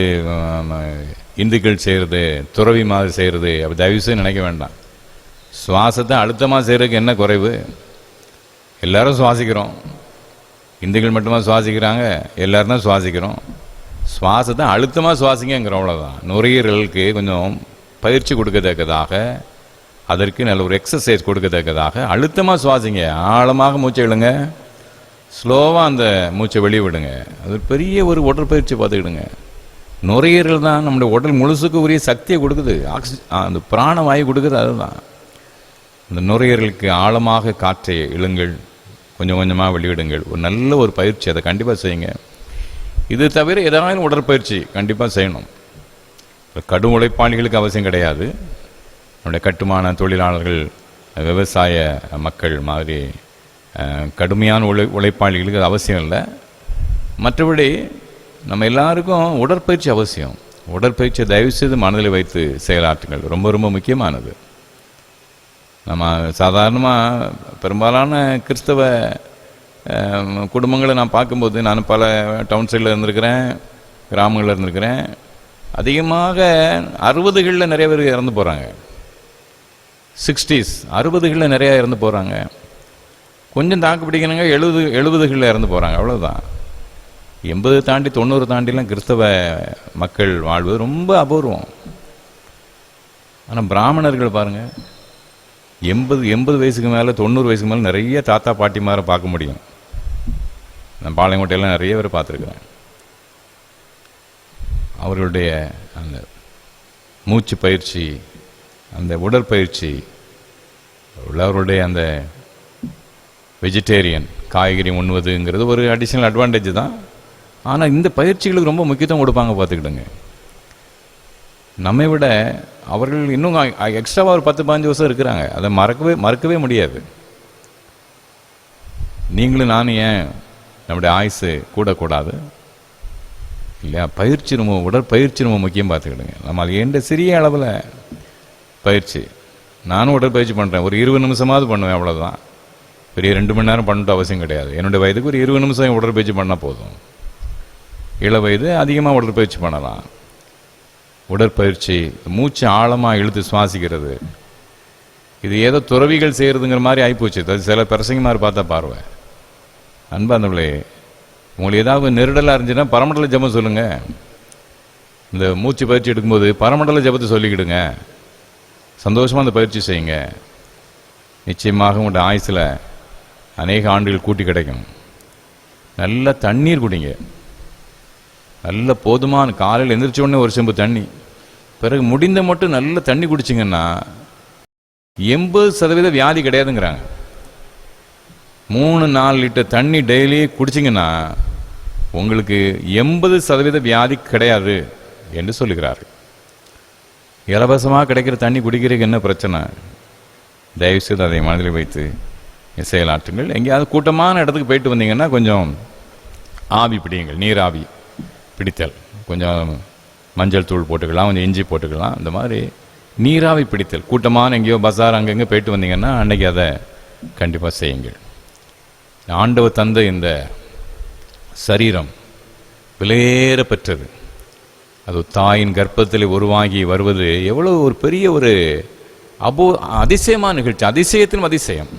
இந்துக்கள் செய்கிறது, துறவி மாதிரி செய்கிறது, அப்படி தயவுசெய்து நினைக்க வேண்டாம். சுவாசத்தை அழுத்தமாக செய்கிறதுக்கு என்ன குறைவு? எல்லாரும் சுவாசிக்கிறோம். இந்துக்கள் மட்டுமா சுவாசிக்கிறாங்க? எல்லாரும் தான் சுவாசிக்கிறோம். சுவாசத்தை அழுத்தமாக சுவாசிங்கிறோம், அவ்வளோதான். நுரையீரலுக்கு கொஞ்சம் பயிற்சி கொடுக்கத்தக்கதாக, அதற்கு நல்ல ஒரு எக்ஸசைஸ் கொடுக்கத்தக்கதாக அழுத்தமாக சுவாசிங்க. ஆழமாக மூச்சை விடுங்க, ஸ்லோவாக அந்த மூச்சை வெளியே விடுங்க. அது பெரிய ஒரு உடற்பயிற்சி பார்த்துக்கிடுங்க. நுரையீரல் தான் நம்முடைய உடல் முழுசுக்கு உரிய சக்தியை கொடுக்குது, அந்த பிராணவாயு கொடுக்குது. அதுதான் அந்த நுரையீரலுக்கு ஆழமாக காற்றை இழுங்கள், கொஞ்சம் கொஞ்சமாக வெளியிடுங்கள். ஒரு நல்ல ஒரு பயிற்சி, அதை கண்டிப்பாக செய்யுங்க. இது தவிர ஏதாவது உடற்பயிற்சி கண்டிப்பாக செய்யணும். கடும் உழைப்பாளிகளுக்கு அவசியம் கிடையாது. நம்முடைய கட்டுமான தொழிலாளர்கள், விவசாய மக்கள் மாதிரி கடுமையான உழைப்பாளிகளுக்கு அது அவசியம் இல்லை. மற்றபடி நம்ம எல்லாருக்கும் உடற்பயிற்சி அவசியம். உடற்பயிற்சியை தயவுசெய்து மனதில் வைத்து செயலாற்றுங்கள். ரொம்ப ரொம்ப முக்கியமானது. நம்ம சாதாரணமாக பெரும்பாலான கிறிஸ்தவ குடும்பங்களை நான் பார்க்கும்போது, நான் பல டவுன் சைடில் இருந்திருக்கிறேன், கிராமங்களில் இருந்திருக்கிறேன். அதிகமாக 60களில் நிறைய பேர் இறந்து போகிறாங்க. 60s 60களில் நிறையா இறந்து போகிறாங்க. கொஞ்சம் தாக்கு பிடிக்கணுங்க 70களில் இறந்து போகிறாங்க. அவ்வளோதான். 80 தாண்டி 90 தாண்டிலாம் கிறிஸ்தவ மக்கள் வாழ்வது ரொம்ப அபூர்வம். ஆனால் பிராமணர்கள் பாருங்கள், 80 வயசுக்கு மேலே 90 வயசுக்கு மேலே நிறைய தாத்தா பாட்டிமாரை பார்க்க முடியும். நான் பாளையங்கோட்டையெல்லாம் நிறைய பேர் பார்த்துருக்குறேன். அவர்களுடைய அந்த மூச்சு பயிற்சி, அந்த உடற்பயிற்சி, அவருடைய அந்த வெஜிடேரியன் காய்கறி உண்ணுவதுங்கிறது ஒரு அடிஷ்னல் அட்வான்டேஜ் தான். ஆனால் இந்த பயிற்சிகளுக்கு ரொம்ப முக்கியத்துவம் கொடுப்பாங்க. பார்த்துக்கிடுங்க, நம்மை விட அவர்கள் இன்னும் எக்ஸ்ட்ராவாக ஒரு 10-15 வருஷம் இருக்கிறாங்க. அதை மறக்கவே முடியாது. நீங்களும் நானும் ஏன் நம்முடைய ஆயுசு கூடக்கூடாது இல்லையா? பயிற்சி ரொம்ப, உடற்பயிற்சி ரொம்ப முக்கியம். பார்த்துக்கிடுங்க, நம்ம அது எந்த சிறிய அளவில் பயிற்சி, நானும் உடற்பயிற்சி பண்ணுறேன். ஒரு 20 நிமிஷமாவது பண்ணுவேன், அவ்வளோதான். பெரிய 2 மணி நேரம் பண்ணிட்டு அவசியம் கிடையாது. என்னுடைய வயதுக்கு ஒரு 20 நிமிஷம் உடற்பயிற்சி பண்ணால் போதும். இள வயது அதிகமாக உடற்பயிற்சி பண்ணலாம். உடற்பயிற்சி, மூச்சு ஆழமாக இழுத்து சுவாசிக்கிறது, இது ஏதோ துறவிகள் செய்கிறதுங்கிற மாதிரி ஆகிப்போச்சு. அது சில பிரசங்கமாக பார்த்தா பார்வை. அன்பார்ந்தவர்களே, உங்களுக்கு ஏதாவது நெருடலாக இருந்துச்சுன்னா பரமண்டல ஜபம் சொல்லுங்கள். இந்த மூச்சு பயிற்சி எடுக்கும்போது பரமண்டல ஜபத்தை சொல்லிக்கிடுங்க. சந்தோஷமாக அந்த பயிற்சி செய்யுங்க. நிச்சயமாக உங்களுடைய ஆயுசில் அநேக ஆண்டுகள் கூட்டி கிடைக்கும். நல்ல தண்ணீர் குடிங்க. நல்ல போதுமான, காலையில் எந்திரிச்ச உடனே ஒரு செம்பு தண்ணி, பிறகு முடிந்த மட்டும் நல்ல தண்ணி குடிச்சிங்கன்னா 80% வியாதி கிடையாதுங்கிறாங்க. 3-4 லிட்டர் தண்ணி டெய்லி குடிச்சிங்கன்னா உங்களுக்கு 80% வியாதி கிடையாது என்று சொல்லுகிறார்கள். இலவசமாக கிடைக்கிற தண்ணி குடிக்கிறதுக்கு என்ன பிரச்சனை? தயவுசெய்து அதை மனதில் வைத்து செயலாற்றுங்கள். எங்கேயாவது கூட்டமான இடத்துக்கு போயிட்டு வந்தீங்கன்னா கொஞ்சம் ஆவி பிடியுங்கள். நீராவி பிடித்தல், கொஞ்சம் மஞ்சள் தூள் போட்டுக்கலாம், கொஞ்சம் இஞ்சி போட்டுக்கலாம். இந்த மாதிரி நீராவி பிடித்தல், கூட்டமான எங்கேயோ பஸார் அங்கங்கே போயிட்டு வந்தீங்கன்னா அன்றைக்கி அதை கண்டிப்பாக செய்யுங்கள். ஆண்டவர் தந்த இந்த சரீரம் விலையேற பெற்றது. அது தாயின் கர்ப்பத்தில் உருவாகி வருவது எவ்வளோ ஒரு பெரிய ஒரு அதிசயமான நிகழ்ச்சி. அதிசயத்திலும் அதிசயம்.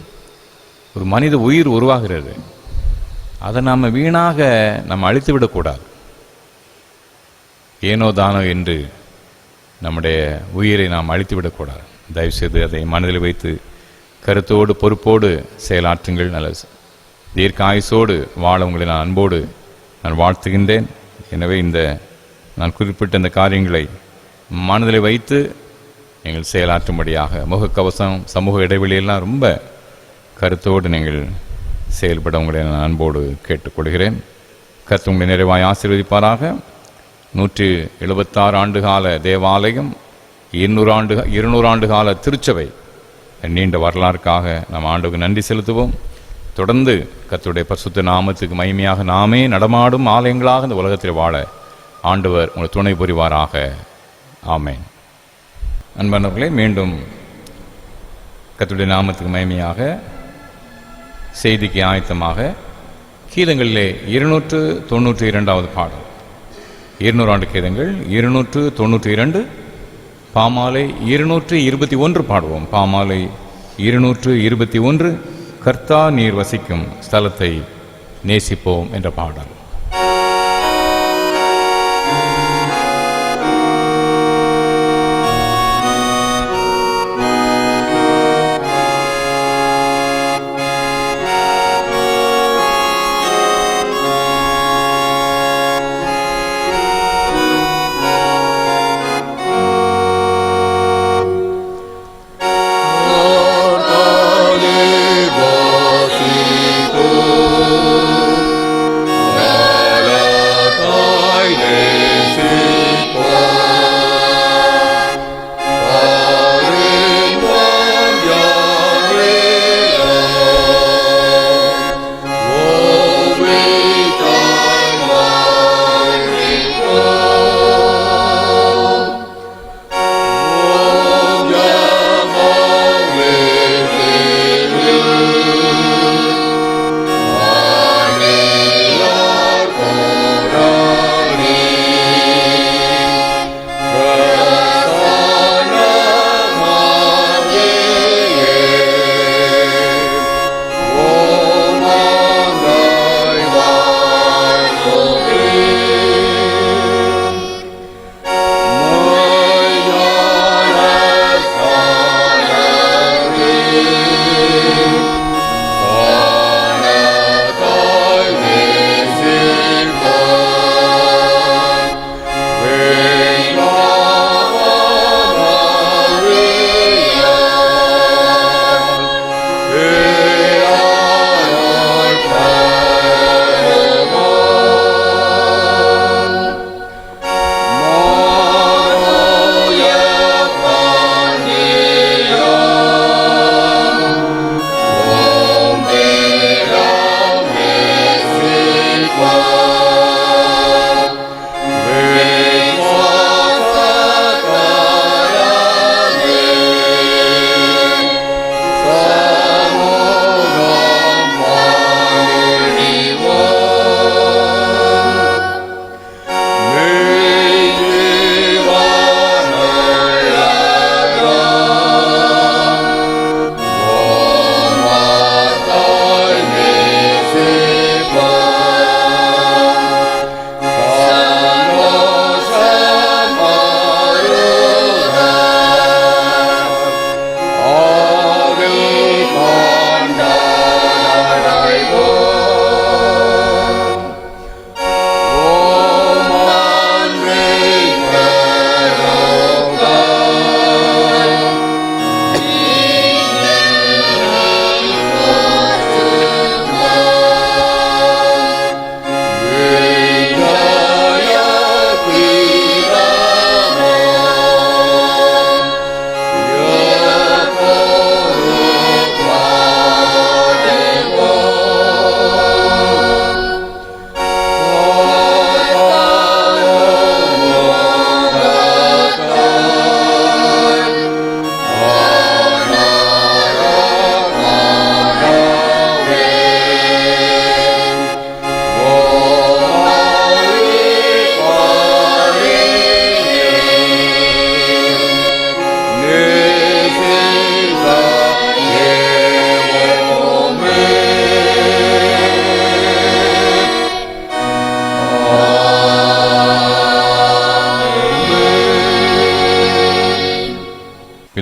ஒரு மனித உயிர் உருவாகிறது. அதை நாம் வீணாக நம்ம அழித்து விடக்கூடாது. ஏனோ தானோ என்று நம்முடைய உயிரை நாம் அழித்து விடக்கூடாது. தயவுசெய்து அதை மனதில் வைத்து கருத்தோடு பொறுப்போடு செயலாற்றுங்கள். நல்ல தீர்க்க ஆயுசோடு வாழ உங்களை நான் அன்போடு நான் வாழ்த்துகின்றேன். எனவே நான் குறிப்பிட்ட இந்த காரியங்களை மனதில் வைத்து நீங்கள் செயலாற்றும்படியாக, முகக்கவசம், சமூக இடைவெளியெல்லாம் ரொம்ப கருத்தோடு நீங்கள் செயல்பட உங்களை நான் அன்போடு கேட்டுக்கொள்கிறேன். கர்த்தர் உங்களை நிறைவாய் ஆசீர்வதிப்பாராக. 176 ஆண்டுகால தேவாலயம், 200 ஆண்டு கால திருச்சபை, நீண்ட வரலாறுக்காக நாம் ஆண்டவருக்கு நன்றி செலுத்துவோம். தொடர்ந்து கர்த்தருடைய பரிசுத்த நாமத்துக்கு மகிமையாக நாமே நடமாடும் ஆலயங்களாக இந்த உலகத்தில் வாழ ஆண்டவர் உங்களை துணை புரிவாராக. ஆமேன். அன்பானவர்களே, மீண்டும் கர்த்தருடைய நாமத்துக்கு மகிமையாக செய்திக்கு ஆயத்தமாக கீதங்களிலே 292வது பாடல். 200 ஆண்டு கீதங்கள் 292, பாமாலை 221 பாடுவோம். பாமாலை 221, கர்த்தா நீர் வசிக்கும் ஸ்தலத்தை நேசிப்போம் என்ற பாடல். Amen.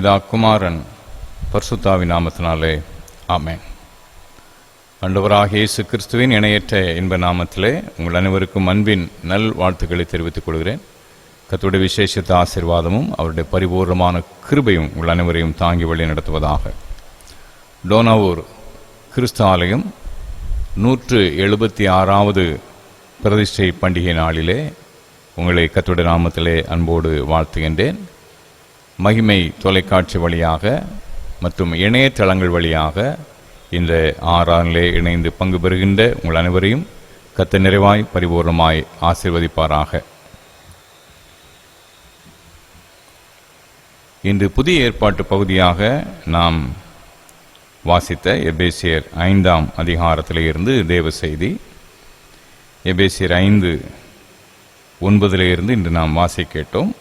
பிதா, குமாரன், பரிசுத்தாவி நாமத்தினாலே ஆமென். ஆண்டவராகிய இயேசு கிறிஸ்துவின் இணையற்ற இன்ப நாமத்திலே உங்கள் அனைவருக்கும் அன்பின் நல் வாழ்த்துக்களை தெரிவித்துக் கொள்கிறேன். கர்த்தருடைய விசேஷித்த ஆசீர்வாதமும் அவருடைய பரிபூர்ணமான கிருபையும் உங்கள் அனைவரையும் தாங்கி வழி நடத்துவதாக. டோனாவூர் கிறிஸ்து ஆலயம் 176வது பிரதிஷ்டை பண்டிகை நாளிலே உங்களை கர்த்தருடைய நாமத்திலே அன்போடு வாழ்த்துகின்றேன். மகிமை தொலைக்காட்சி வழியாக மற்றும் இணையதளங்கள் வழியாக இந்த ஆறானிலே இணைந்து பங்கு பெறுகின்ற உங்கள் அனைவரையும் கர்த்தர் நிறைவாய் பரிபூர்ணமாய் ஆசீர்வதிப்பாராக. இன்று புதிய ஏற்பாட்டு பகுதியாக நாம் வாசித்த எபேசியர் 5ஆம் அதிகாரத்திலே இருந்து தேவ செய்தி. எபேசியர் 5:9 இருந்து இன்று நாம் வாசிக்க கேட்டோம்.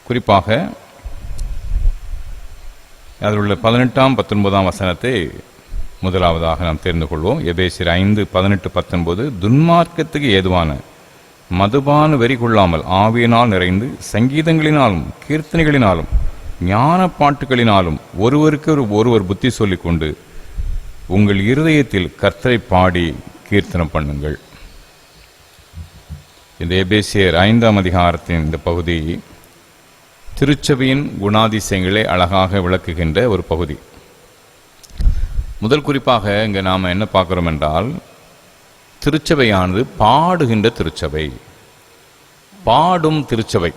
குறிப்பாக அதில் உள்ள 18ஆம் 19ஆம் வசனத்தை முதலாவதாக நாம் தெரிந்து கொள்வோம். எபேசியர் 5:18-19 துன்மார்க்கத்துக்கு ஏதுவான மதுபான வெறி கொள்ளாமல் ஆவியினால் நிறைந்து சங்கீதங்களினாலும் கீர்த்தனைகளினாலும் ஞான பாட்டுகளினாலும் ஒருவருக்கு ஒருவர் புத்தி சொல்லிக்கொண்டு உங்கள் இருதயத்தில் கர்த்தரை பாடி கீர்த்தனம் பண்ணுங்கள். இந்த எபேசியர் 5ஆம் அதிகாரத்தின் இந்த பகுதி திருச்சபையின் குணாதிசயங்களை அழகாக விளக்குகின்ற ஒரு பகுதி. முதல் குறிப்பாக இங்கே நாம் என்ன பார்க்கிறோம் என்றால், திருச்சபையானது பாடுகின்ற திருச்சபை, பாடும் திருச்சபை.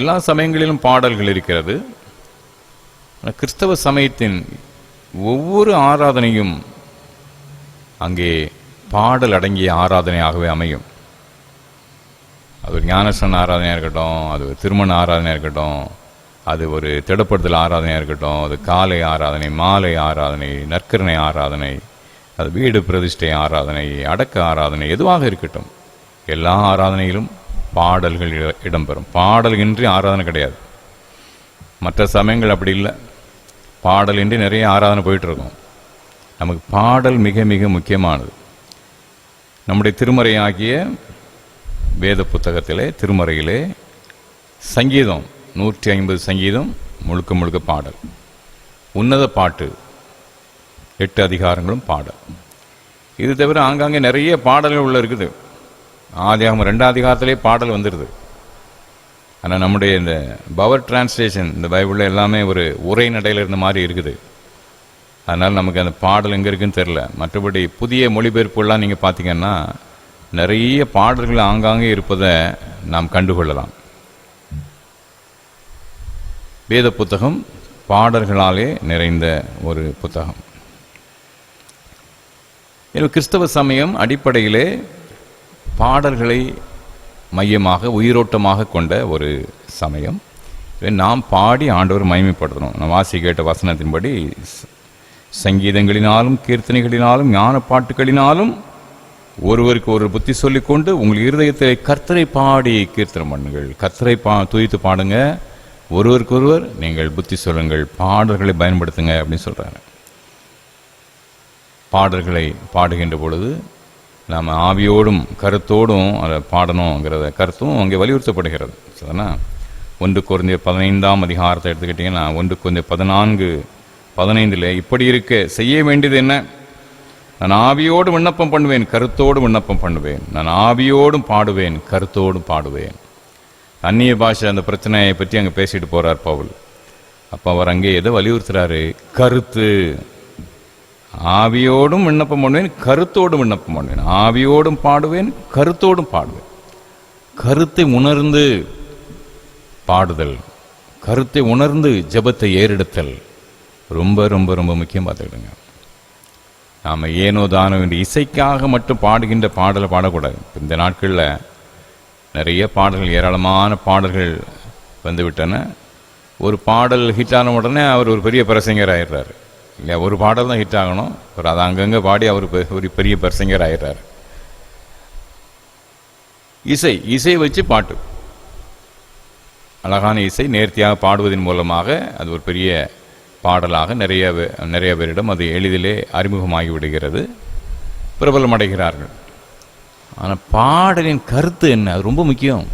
எல்லா சமயங்களிலும் பாடல்கள் இருக்கிறது. கிறிஸ்தவ சமயத்தின் ஒவ்வொரு ஆராதனையும் அங்கே பாடல் அடங்கிய ஆராதனையாகவே அமையும். அது ஒரு ஞானஸ்நான ஆராதனையாக இருக்கட்டும், அது ஒரு திருமண ஆராதனையாக இருக்கட்டும், அது ஒரு திடப்படுத்தல் ஆராதனையாக இருக்கட்டும், அது காலை ஆராதனை, மாலை ஆராதனை, நற்கருணை ஆராதனை, அது வீடு பிரதிஷ்டை ஆராதனை, அடக்க ஆராதனை, எதுவாக இருக்கட்டும், எல்லா ஆராதனையிலும் பாடல்கள் இடம்பெறும். பாடல் இன்றி ஆராதனை கிடையாது. மற்ற சமயங்கள் அப்படி இல்லை. பாடல் இன்றி நிறைய ஆராதனை போயிட்டுருக்கோம். நமக்கு பாடல் மிக மிக முக்கியமானது. நம்முடைய திருமறையாகிய வேத புத்தகத்திலே, திருமறையிலே சங்கீதம் 150 சங்கீதம் முழுக்க முழுக்க பாடல். உன்னத பாட்டு 8 அதிகாரங்களும் பாடல். இது தவிர ஆங்காங்கே நிறைய பாடல்கள் உள்ள இருக்குது. ஆதியாகமம் 2ஆம் அதிகாரத்திலே பாடல் வந்துடுது. ஆனால் நம்முடைய இந்த பவர் டிரான்ஸ்லேஷன், இந்த பைபிளில் எல்லாமே ஒரு உரை நடையில் இருந்த மாதிரி இருக்குது. அதனால் நமக்கு அந்த பாடல் எங்கே இருக்குன்னு தெரில. மற்றபடி புதிய மொழிபெயர்ப்புலாம் நீங்கள் பார்த்தீங்கன்னா நிறைய பாடல்கள் ஆங்காங்கே இருப்பதை நாம் கண்டுகொள்ளலாம். வேத புத்தகம் பாடல்களாலே நிறைந்த ஒரு புத்தகம். கிறிஸ்தவ சமயம் அடிப்படையிலே பாடல்களை மையமாக உயிரோட்டமாக கொண்ட ஒரு சமயம். நாம் பாடி ஆண்டவர் மகிமைப்படுத்தணும். நான் வாசி கேட்ட வசனத்தின்படி சங்கீதங்களினாலும் கீர்த்தனைகளினாலும் ஞான பாட்டுகளினாலும் ஒருவருக்கு ஒரு புத்தி சொல்லிக்கொண்டு உங்கள் இருதயத்தை கர்த்தரை பாடி கீர்த்தனம் பண்ணுங்கள். கர்த்தரை துதித்து பாடுங்க, ஒருவருக்கு ஒருவர் நீங்கள் புத்தி சொல்லுங்கள், பாடல்களை பயன்படுத்துங்க அப்படின்னு சொல்கிறாங்க. பாடல்களை பாடுகின்ற பொழுது நாம் ஆவியோடும் கருத்தோடும் அதை பாடணுங்கிறத கருத்தும் அங்கே வலியுறுத்தப்படுகிறது. சரிண்ணா? 1 கொரிந்தியர் 15ஆம் அதிகாரத்தை எடுத்துக்கிட்டிங்கன்னா 1 கொரிந்தியர் 14:15 இப்படி இருக்க செய்ய வேண்டியது என்ன? நான் ஆவியோடு விண்ணப்பம் பண்ணுவேன், கருத்தோடு விண்ணப்பம் பண்ணுவேன். நான் ஆவியோடும் பாடுவேன், கருத்தோடும் பாடுவேன். அந்நிய பாஷை அந்த பிரச்சனையை பற்றி அங்கே பேசிட்டு போகிறார் பவுல். அப்போ அவர் அங்கே எதை வலியுறுத்துறாரு? கருத்து. ஆவியோடும் விண்ணப்பம் பண்ணுவேன், கருத்தோடும் விண்ணப்பம் பண்ணுவேன். ஆவியோடும் பாடுவேன், கருத்தோடும் பாடுவேன். கருத்தை உணர்ந்து பாடுதல், கருத்தை உணர்ந்து ஜெபத்தை ஏறெடுத்தல் ரொம்ப ரொம்ப ரொம்ப முக்கியம். பார்த்துக்கிடுங்க. நாம் ஏனோ தானோ என்று இசைக்காக மட்டும் பாடுகின்ற பாடலை பாடக்கூடாது. இந்த நாட்களில் நிறைய பாடல்கள், ஏராளமான பாடல்கள் வந்துவிட்டன. ஒரு பாடல் ஹிட் ஆன உடனே அவர் ஒரு பெரிய பிரசங்கர் ஆயிடுறாரு. இல்லையா? ஒரு பாடல் தான் ஹிட் ஆகணும், அவர் அதை அங்கங்கே பாடி அவர் ஒரு பெரிய பிரசங்கர் ஆயிடுறாரு. இசை வச்சு பாட்டு, அழகான இசை நேர்த்தியாக பாடுவதன் மூலமாக அது ஒரு பெரிய பாடலாக நிறைய பேரிடம் அது எளிதிலே அறிமுகமாகி விடுகிறது, பிரபலம் அடைகிறார்கள். ஆனால் பாடலின் கருத்து என்ன? அது ரொம்ப முக்கியம்.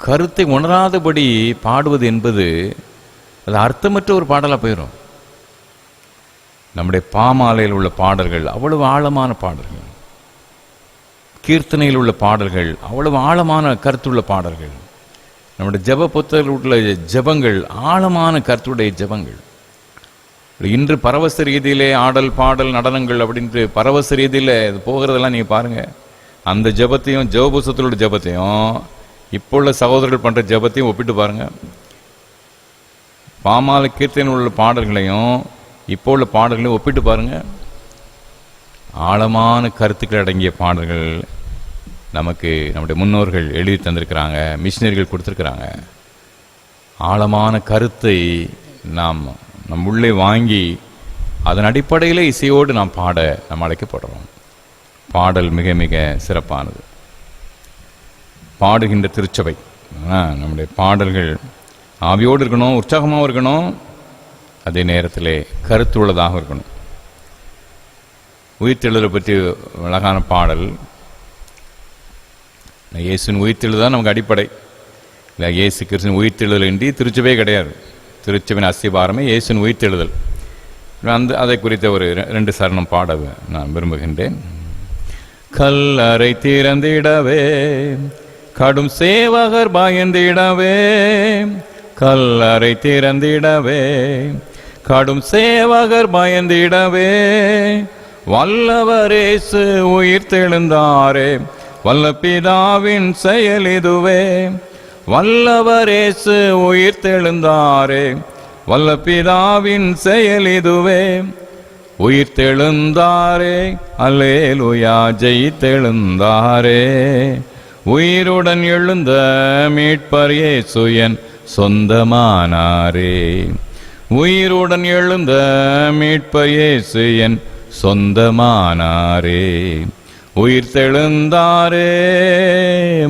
கருத்தை உணராதபடி பாடுவது என்பது அது அர்த்தமற்ற ஒரு பாடலாக போயிடும். நம்முடைய பாமாலையில் உள்ள பாடல்கள் அவ்வளவு ஆழமான பாடல்கள், கீர்த்தனையில் உள்ள பாடல்கள் அவ்வளவு ஆழமான கருத்துள்ள பாடல்கள், நம்முடைய ஜப புத்தகத்தில் உள்ள ஜபங்கள் ஆழமான கருத்துடைய ஜபங்கள். இன்று பரவச ரீதியிலே ஆடல் பாடல் நடனங்கள் அப்படின்ட்டு பரவச ரீதியில் இது போகிறதெல்லாம் நீங்கள் பாருங்கள். அந்த ஜபத்தையும் ஜபபுஸ்தகத்திலுள்ள ஜபத்தையும் இப்போ உள்ள சகோதரர்கள் பண்ணுற ஜபத்தையும் ஒப்பிட்டு பாருங்கள். பாமாலை கீர்த்தனையில் உள்ள பாடல்களையும் இப்போ உள்ள பாடல்களையும் ஒப்பிட்டு பாருங்கள். ஆழமான கருத்துக்கள் அடங்கிய பாடல்கள் நமக்கு நம்முடைய முன்னோர்கள் எழுதி தந்திருக்கிறாங்க, மிஷினரிகள் கொடுத்துருக்குறாங்க. ஆழமான கருத்தை நாம் நம் உள்ளே வாங்கி அதன் அடிப்படையில் இசையோடு நாம் பாட நாம் அழைக்கப்படுறோம். பாடல் மிக மிக சிறப்பானது. பாடுகின்ற திருச்சபை, நம்முடைய பாடல்கள் ஆவியோடு இருக்கணும், உற்சாகமாகவும் இருக்கணும், அதே நேரத்தில் கருத்துள்ளதாக இருக்கணும். உயிர்த்தெழுதலை பற்றி அழகான பாடல். இயேசுவின் உயிர்த்தெழுதல் தான் நமக்கு அடிப்படை. இல்லை, இயேசு கிறிஸ்துவின் உயிர்த்தெழுதல் இன்றி திருச்சபையே கிடையாது. திருச்சபையின் அஸ்திபாரமே இயேசுவின் உயிர்த்தெழுதல். அதை குறித்த ஒரு 2 சரணம் பாட நான் விரும்புகின்றேன். கல்லறை திறந்திடவே கடும் சேவகர் பயந்திடவே, கல்லறை திறந்திடவே கடும் சேவகர் பயந்திடவே, வல்லவரேசு உயிர்த்தெழுந்தாரே வல்ல பிதாவின் செயல் இதுவே, வல்லவரேசு உயிர்த்தெழுந்தாரே வல்ல பிதாவின் செயல் இதுவே, உயிர்த்தெழுந்தாரே அல்லேலூயா ஜெயித்தெழுந்தாரே, உயிருடன் எழுந்த மீட்பர் இயேசு என் சொந்தமானாரே, உயிருடன் எழுந்த மீட்பர் இயேசு என் சொந்தமானாரே, உயிர்த்தெழுந்தாரே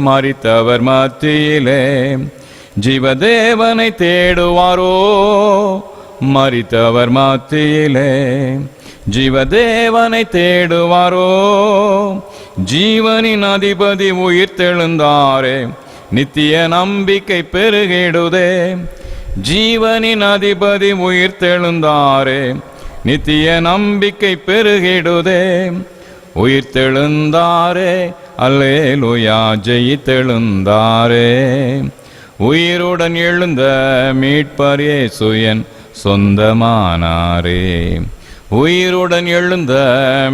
மரித்தவர் மத்தியிலே ஜீவதேவனை தேடுவாரோ, மரித்தவர் மத்தியிலே ஜீவதேவனை தேடுவாரோ, ஜீவனின் அதிபதி உயிர்த்தெழுந்தாரே நித்திய நம்பிக்கை பெருகிடுதே, ஜீவனின் அதிபதி உயிர்த்தெழுந்தாரே நித்திய நம்பிக்கை பெருகிடுதே, உயிர்த்தெழுந்தாரே அல்லேலூயா ஜெயித்தெழுந்தாரே, உயிருடன் எழுந்த மீட்பர் இயேசு என் சொந்தமானாரே, உயிருடன் எழுந்த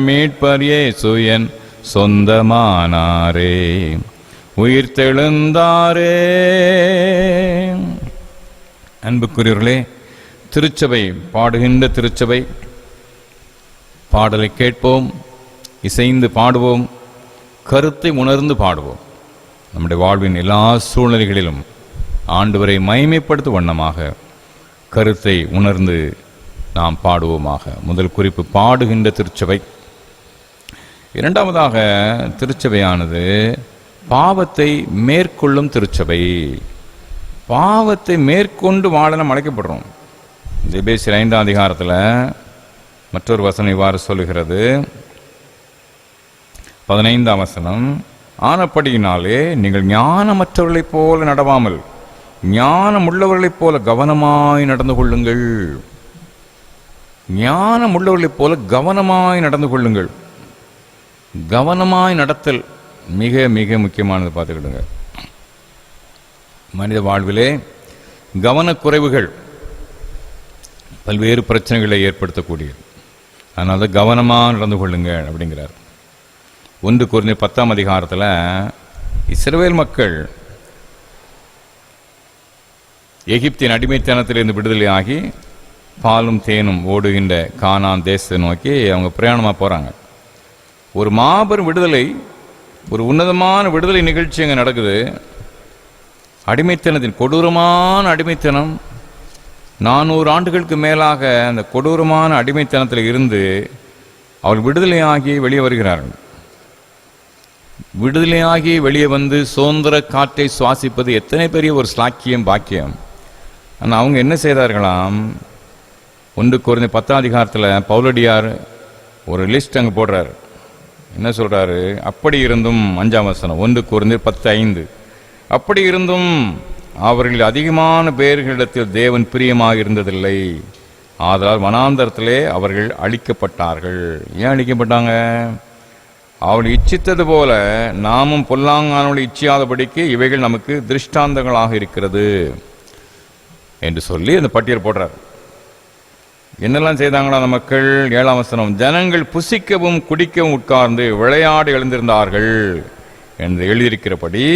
மீட்பர் இயேசு என் சொந்தமானாரே, உயிர்த்தெழுந்தாரே. அன்புக்குரியவர்களே, திருச்சபை பாடுகின்ற திருச்சபை, பாடலை கேட்போம், இசைந்து பாடுவோம், கருத்தை உணர்ந்து பாடுவோம். நம்முடைய வாழ்வின் எல்லா சூழ்நிலைகளிலும் ஆண்டவரை மகிமைப்படுத்தும் வண்ணமாக கருத்தை உணர்ந்து நாம் பாடுவோமாக. முதல் குறிப்பு பாடுகின்ற திருச்சபை. இரண்டாவதாக, திருச்சபையானது பாவத்தை மேற்கொள்ளும் திருச்சபை. பாவத்தை மேற்கொண்டு வாழ நாம் அழைக்கப்படுறோம். எபேசியர் 5ஆம் அதிகாரத்தில் மற்றொரு வசனம் இவ்வாறு சொல்லுகிறது, 15ஆம் வசனம், ஆனபடியினாலே நீங்கள் ஞானமற்றவர்களைப் போல நடவாமல் ஞானம் உள்ளவர்களைப் போல கவனமாய் நடந்து கொள்ளுங்கள். ஞானம் உள்ளவர்களைப் போல கவனமாய் நடந்து கொள்ளுங்கள். கவனமாய் நடத்தல் மிக மிக முக்கியமானது. பார்த்துக்கிடுங்க, மனித வாழ்விலே கவனக்குறைவுகள் பல்வேறு பிரச்சனைகளை ஏற்படுத்தக்கூடியது. அதனால கவனமாக நடந்து கொள்ளுங்கள் அப்படிங்கிறார். 1 கொரிந்தியர் 10ஆம் அதிகாரத்தில் இஸ்ரவேல் மக்கள் எகிப்தின் அடிமைத்தனத்திலிருந்து விடுதலை ஆகி பாலும் தேனும் ஓடுகின்ற கானான் தேசத்தை நோக்கி அவங்க பிரயாணமாக போகிறாங்க. ஒரு மாபெரும் விடுதலை, ஒரு உன்னதமான விடுதலை நிகழ்ச்சி அங்கே நடக்குது. அடிமைத்தனத்தின் கொடூரமான அடிமைத்தனம், 400 ஆண்டுகளுக்கு மேலாக அந்த கொடூரமான அடிமைத்தனத்தில் இருந்து அவள் விடுதலையாகி வெளியே வருகிறார்கள். விடுதலையாகி வெளியே வந்து சுதந்திர காற்றை சுவாசிப்பது எத்தனை பெரிய ஒரு ஸ்லாக்கியம், பாக்கியம். ஆனால் அவங்க என்ன செய்தார்களாம்? 1 கொரிந்தியர் 10ஆம் அதிகாரத்தில் பவுலடியார் ஒரு லிஸ்ட் அங்கே போடுறார். என்ன சொல்கிறாரு? அப்படி இருந்தும் 5ஆம் வசனம், 1 கொரிந்தியர் 10:5, அப்படி இருந்தும் அவர்களில் அதிகமான பேர்களிடத்தில் தேவன் பிரியமாக இருந்ததில்லை. ஆதலால் வனாந்தரத்திலே அவர்கள் அழிக்கப்பட்டார்கள். ஏன் அழிக்கப்பட்டாங்க? அவள் இச்சித்தது போல நாமும் பொல்லாங்கானவளை இச்சியாதபடிக்கு இவைகள் நமக்கு திருஷ்டாந்தங்களாக இருக்கிறது என்று சொல்லி அந்த பட்டியல் போடுறார். என்னெல்லாம் செய்தாங்களா அந்த மக்கள்? 7ஆம் வசனம், ஜனங்கள் புசிக்கவும் குடிக்கவும் உட்கார்ந்து விளையாடி எழுந்திருந்தார்கள் என்று எழுதியிருக்கிறபடி